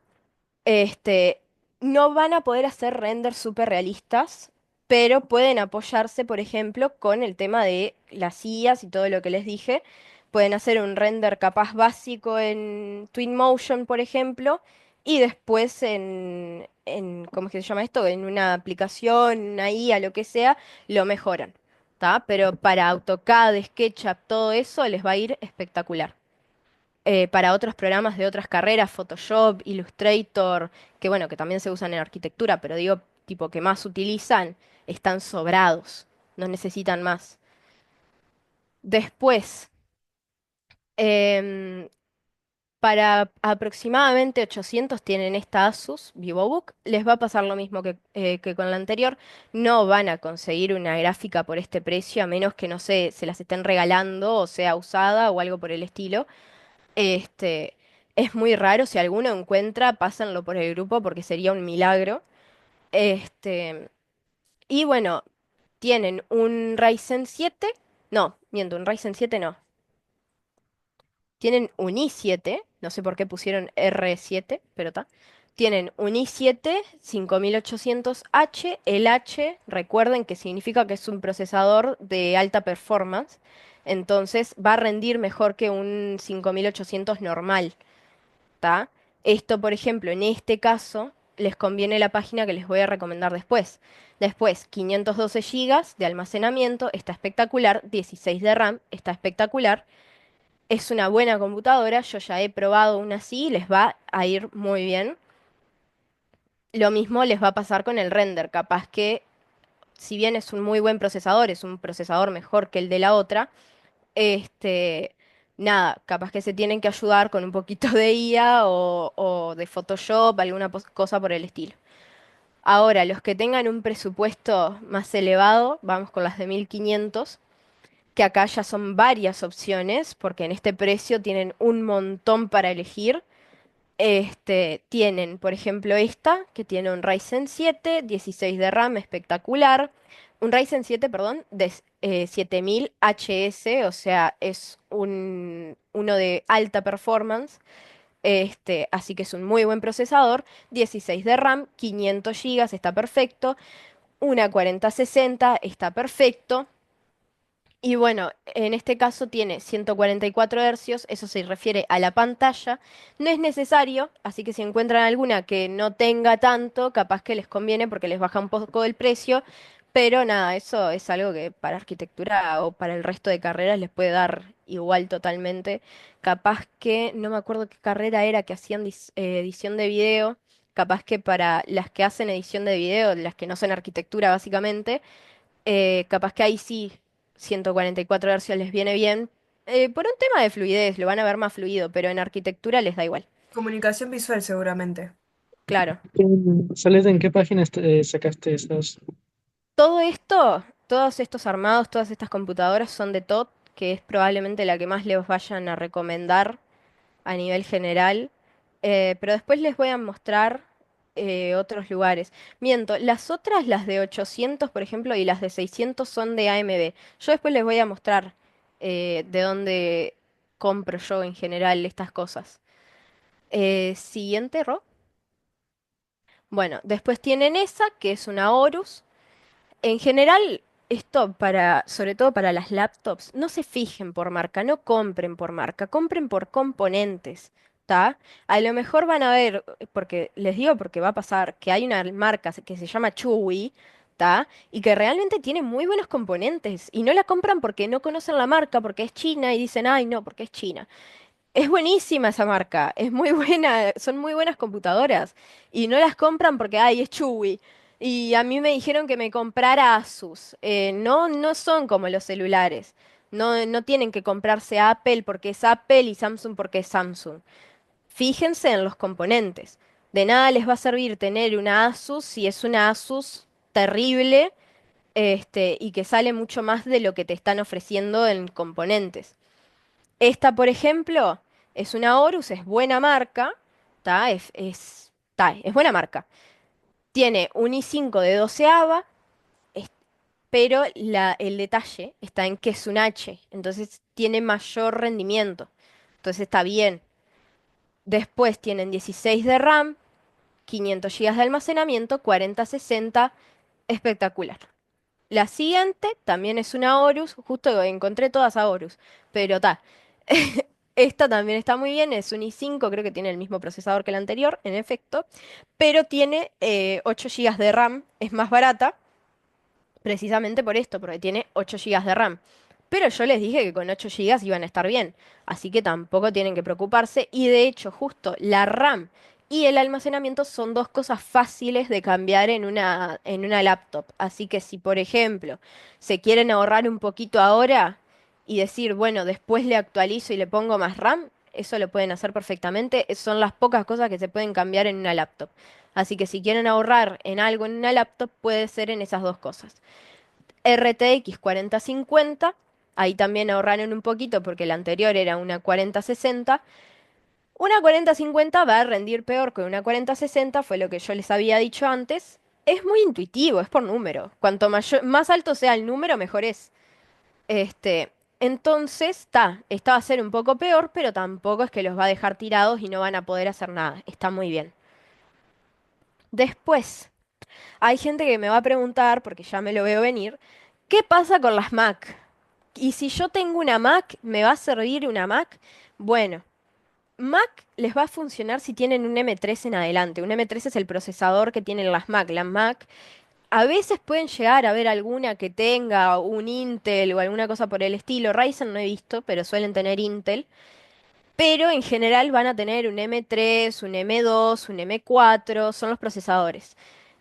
Este, no van a poder hacer renders súper realistas, pero pueden apoyarse, por ejemplo, con el tema de las IAs y todo lo que les dije. Pueden hacer un render capaz básico en Twinmotion, por ejemplo, y después ¿cómo es que se llama esto? En una aplicación, una IA, lo que sea, lo mejoran, ¿tá? Pero para AutoCAD, SketchUp, todo eso les va a ir espectacular. Para otros programas de otras carreras, Photoshop, Illustrator, que bueno, que también se usan en arquitectura, pero digo, tipo que más utilizan, están sobrados, no necesitan más. Después, em, para aproximadamente 800 tienen esta Asus VivoBook, les va a pasar lo mismo que con la anterior, no van a conseguir una gráfica por este precio, a menos que, no sé, se las estén regalando o sea usada o algo por el estilo. Este, es muy raro, si alguno encuentra, pásenlo por el grupo porque sería un milagro. Este, y bueno, tienen un Ryzen 7, no, miento, un Ryzen 7 no. Tienen un i7, no sé por qué pusieron R7, pero está. Tienen un i7 5800H. El H, recuerden que significa que es un procesador de alta performance, entonces va a rendir mejor que un 5800 normal. ¿Tá? Esto, por ejemplo, en este caso, les conviene la página que les voy a recomendar después. Después, 512 GB de almacenamiento, está espectacular. 16 de RAM, está espectacular. Es una buena computadora, yo ya he probado una así, les va a ir muy bien. Lo mismo les va a pasar con el render, capaz que si bien es un muy buen procesador, es un procesador mejor que el de la otra, este, nada, capaz que se tienen que ayudar con un poquito de IA o de Photoshop, alguna cosa por el estilo. Ahora, los que tengan un presupuesto más elevado, vamos con las de 1500, que acá ya son varias opciones, porque en este precio tienen un montón para elegir. Tienen, por ejemplo, esta, que tiene un Ryzen 7, 16 de RAM, espectacular. Un Ryzen 7, perdón, de 7000 HS, o sea, es uno de alta performance. Así que es un muy buen procesador. 16 de RAM, 500 GB, está perfecto. Una 4060 está perfecto. Y bueno, en este caso tiene 144 hercios, eso se refiere a la pantalla. No es necesario, así que si encuentran alguna que no tenga tanto, capaz que les conviene porque les baja un poco el precio. Pero nada, eso es algo que para arquitectura o para el resto de carreras les puede dar igual totalmente. Capaz que, no me acuerdo qué carrera era que hacían edición de video. Capaz que para las que hacen edición de video, las que no son arquitectura básicamente capaz que ahí sí 144 hercios les viene bien. Por un tema de fluidez, lo van a ver más fluido, pero en arquitectura les da igual. Comunicación visual seguramente. Claro. Soledad, ¿en qué página sacaste esas? Todo esto, todos estos armados, todas estas computadoras son de TOT, que es probablemente la que más les vayan a recomendar a nivel general. Pero después les voy a mostrar otros lugares. Miento, las otras, las de 800, por ejemplo, y las de 600 son de AMD. Yo después les voy a mostrar de dónde compro yo en general estas cosas. Siguiente, Ro. Bueno, después tienen esa, que es una Horus. En general, esto para, sobre todo para las laptops, no se fijen por marca, no compren por marca, compren por componentes, ¿tá? A lo mejor van a ver, porque les digo porque va a pasar, que hay una marca que se llama Chewy, ¿tá? Y que realmente tiene muy buenos componentes y no la compran porque no conocen la marca, porque es China y dicen, ay, no, porque es China. Es buenísima esa marca, es muy buena, son muy buenas computadoras y no las compran porque, ay, es Chewy. Y a mí me dijeron que me comprara Asus. No, no son como los celulares. No, no tienen que comprarse Apple porque es Apple y Samsung porque es Samsung. Fíjense en los componentes. De nada les va a servir tener una Asus si es una Asus terrible, y que sale mucho más de lo que te están ofreciendo en componentes. Esta, por ejemplo, es una Horus, es buena marca, ¿tá? Es buena marca. Tiene un i5 de doceava, es- pero el detalle está en que es un H, entonces tiene mayor rendimiento. Entonces está bien. Después tienen 16 de RAM, 500 GB de almacenamiento, 4060, espectacular. La siguiente también es una Horus, justo encontré todas a Horus, pero ta. Esta también está muy bien, es un i5, creo que tiene el mismo procesador que la anterior, en efecto, pero tiene 8 GB de RAM, es más barata, precisamente por esto, porque tiene 8 GB de RAM. Pero yo les dije que con 8 GB iban a estar bien, así que tampoco tienen que preocuparse. Y de hecho, justo la RAM y el almacenamiento son dos cosas fáciles de cambiar en una laptop. Así que si, por ejemplo, se quieren ahorrar un poquito ahora y decir, bueno, después le actualizo y le pongo más RAM, eso lo pueden hacer perfectamente. Son las pocas cosas que se pueden cambiar en una laptop. Así que si quieren ahorrar en algo en una laptop, puede ser en esas dos cosas. RTX 4050, ahí también ahorraron un poquito porque la anterior era una 4060. Una 4050 va a rendir peor que una 4060, fue lo que yo les había dicho antes. Es muy intuitivo, es por número. Cuanto más alto sea el número, mejor es. Este, entonces, esta va a ser un poco peor, pero tampoco es que los va a dejar tirados y no van a poder hacer nada. Está muy bien. Después, hay gente que me va a preguntar, porque ya me lo veo venir, ¿qué pasa con las Mac? Y si yo tengo una Mac, ¿me va a servir una Mac? Bueno, Mac les va a funcionar si tienen un M3 en adelante. Un M3 es el procesador que tienen las Mac. La Mac A veces pueden llegar a ver alguna que tenga un Intel o alguna cosa por el estilo. Ryzen no he visto, pero suelen tener Intel. Pero en general van a tener un M3, un M2, un M4, son los procesadores.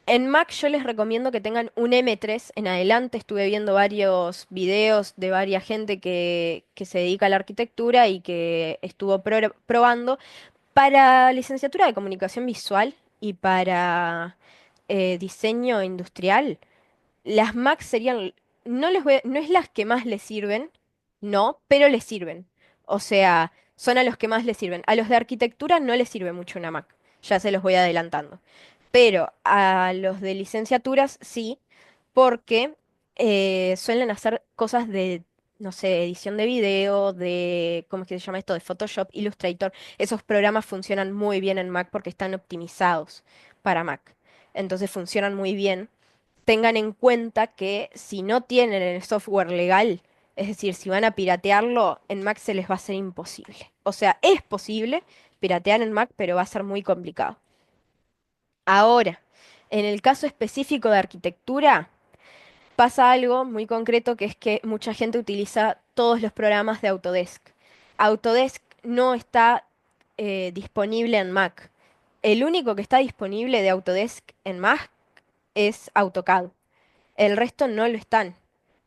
En Mac yo les recomiendo que tengan un M3 en adelante. Estuve viendo varios videos de varias gente que se dedica a la arquitectura y que estuvo probando. Para licenciatura de comunicación visual y para diseño industrial. Las Mac serían, no es las que más les sirven, no, pero les sirven. O sea, son a los que más les sirven. A los de arquitectura no les sirve mucho una Mac, ya se los voy adelantando. Pero a los de licenciaturas sí, porque suelen hacer cosas de, no sé, edición de video, de, ¿cómo es que se llama esto? De Photoshop, Illustrator. Esos programas funcionan muy bien en Mac porque están optimizados para Mac. Entonces funcionan muy bien. Tengan en cuenta que si no tienen el software legal, es decir, si van a piratearlo, en Mac se les va a ser imposible. O sea, es posible piratear en Mac, pero va a ser muy complicado. Ahora, en el caso específico de arquitectura, pasa algo muy concreto que es que mucha gente utiliza todos los programas de Autodesk. Autodesk no está disponible en Mac. El único que está disponible de Autodesk en Mac es AutoCAD. El resto no lo están.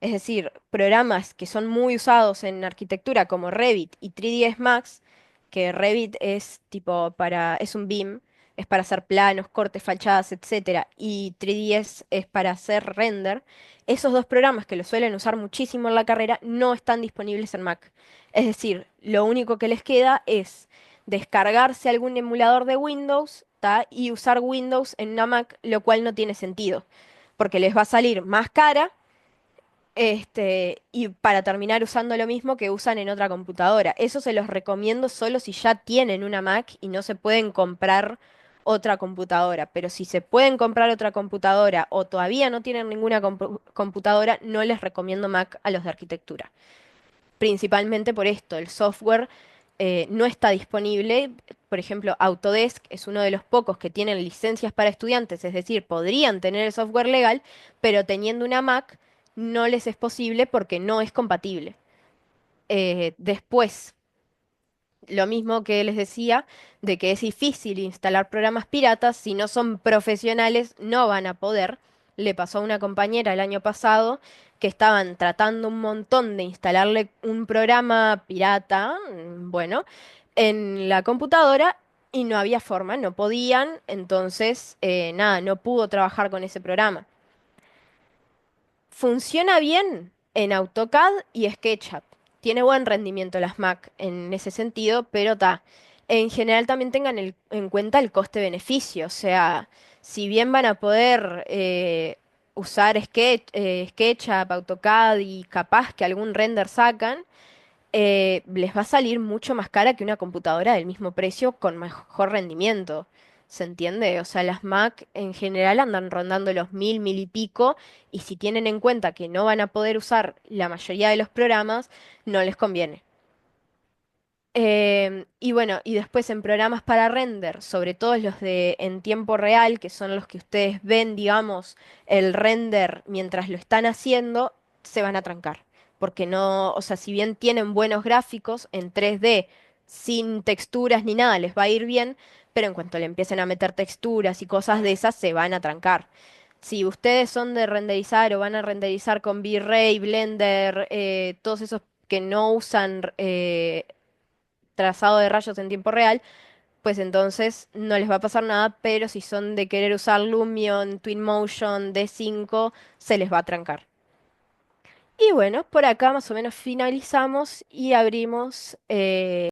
Es decir, programas que son muy usados en arquitectura como Revit y 3ds Max, que Revit es tipo para, es un BIM, es para hacer planos, cortes, fachadas, etcétera, y 3ds es para hacer render. Esos dos programas que lo suelen usar muchísimo en la carrera no están disponibles en Mac. Es decir, lo único que les queda es descargarse algún emulador de Windows, ¿ta? Y usar Windows en una Mac, lo cual no tiene sentido porque les va a salir más cara, y para terminar usando lo mismo que usan en otra computadora. Eso se los recomiendo solo si ya tienen una Mac y no se pueden comprar otra computadora. Pero si se pueden comprar otra computadora o todavía no tienen ninguna computadora, no les recomiendo Mac a los de arquitectura principalmente por esto, el software no está disponible. Por ejemplo, Autodesk es uno de los pocos que tienen licencias para estudiantes, es decir, podrían tener el software legal, pero teniendo una Mac no les es posible porque no es compatible. Después, lo mismo que les decía, de que es difícil instalar programas piratas, si no son profesionales no van a poder. Le pasó a una compañera el año pasado que estaban tratando un montón de instalarle un programa pirata, bueno, en la computadora y no había forma, no podían, entonces nada, no pudo trabajar con ese programa. Funciona bien en AutoCAD y SketchUp. Tiene buen rendimiento las Mac en ese sentido, pero en general también tengan en cuenta el coste-beneficio. O sea, si bien van a poder usar SketchUp, AutoCAD y capaz que algún render sacan, les va a salir mucho más cara que una computadora del mismo precio con mejor rendimiento. ¿Se entiende? O sea, las Mac en general andan rondando los 1000, 1000 y pico, y si tienen en cuenta que no van a poder usar la mayoría de los programas, no les conviene. Y bueno, y después en programas para render, sobre todo los de en tiempo real, que son los que ustedes ven, digamos, el render mientras lo están haciendo, se van a trancar. Porque no, o sea, si bien tienen buenos gráficos en 3D, sin texturas ni nada, les va a ir bien, pero en cuanto le empiecen a meter texturas y cosas de esas, se van a trancar. Si ustedes son de renderizar o van a renderizar con V-Ray, Blender, todos esos que no usan trazado de rayos en tiempo real, pues entonces no les va a pasar nada, pero si son de querer usar Lumion, Twinmotion, D5, se les va a trancar. Y bueno, por acá más o menos finalizamos y abrimos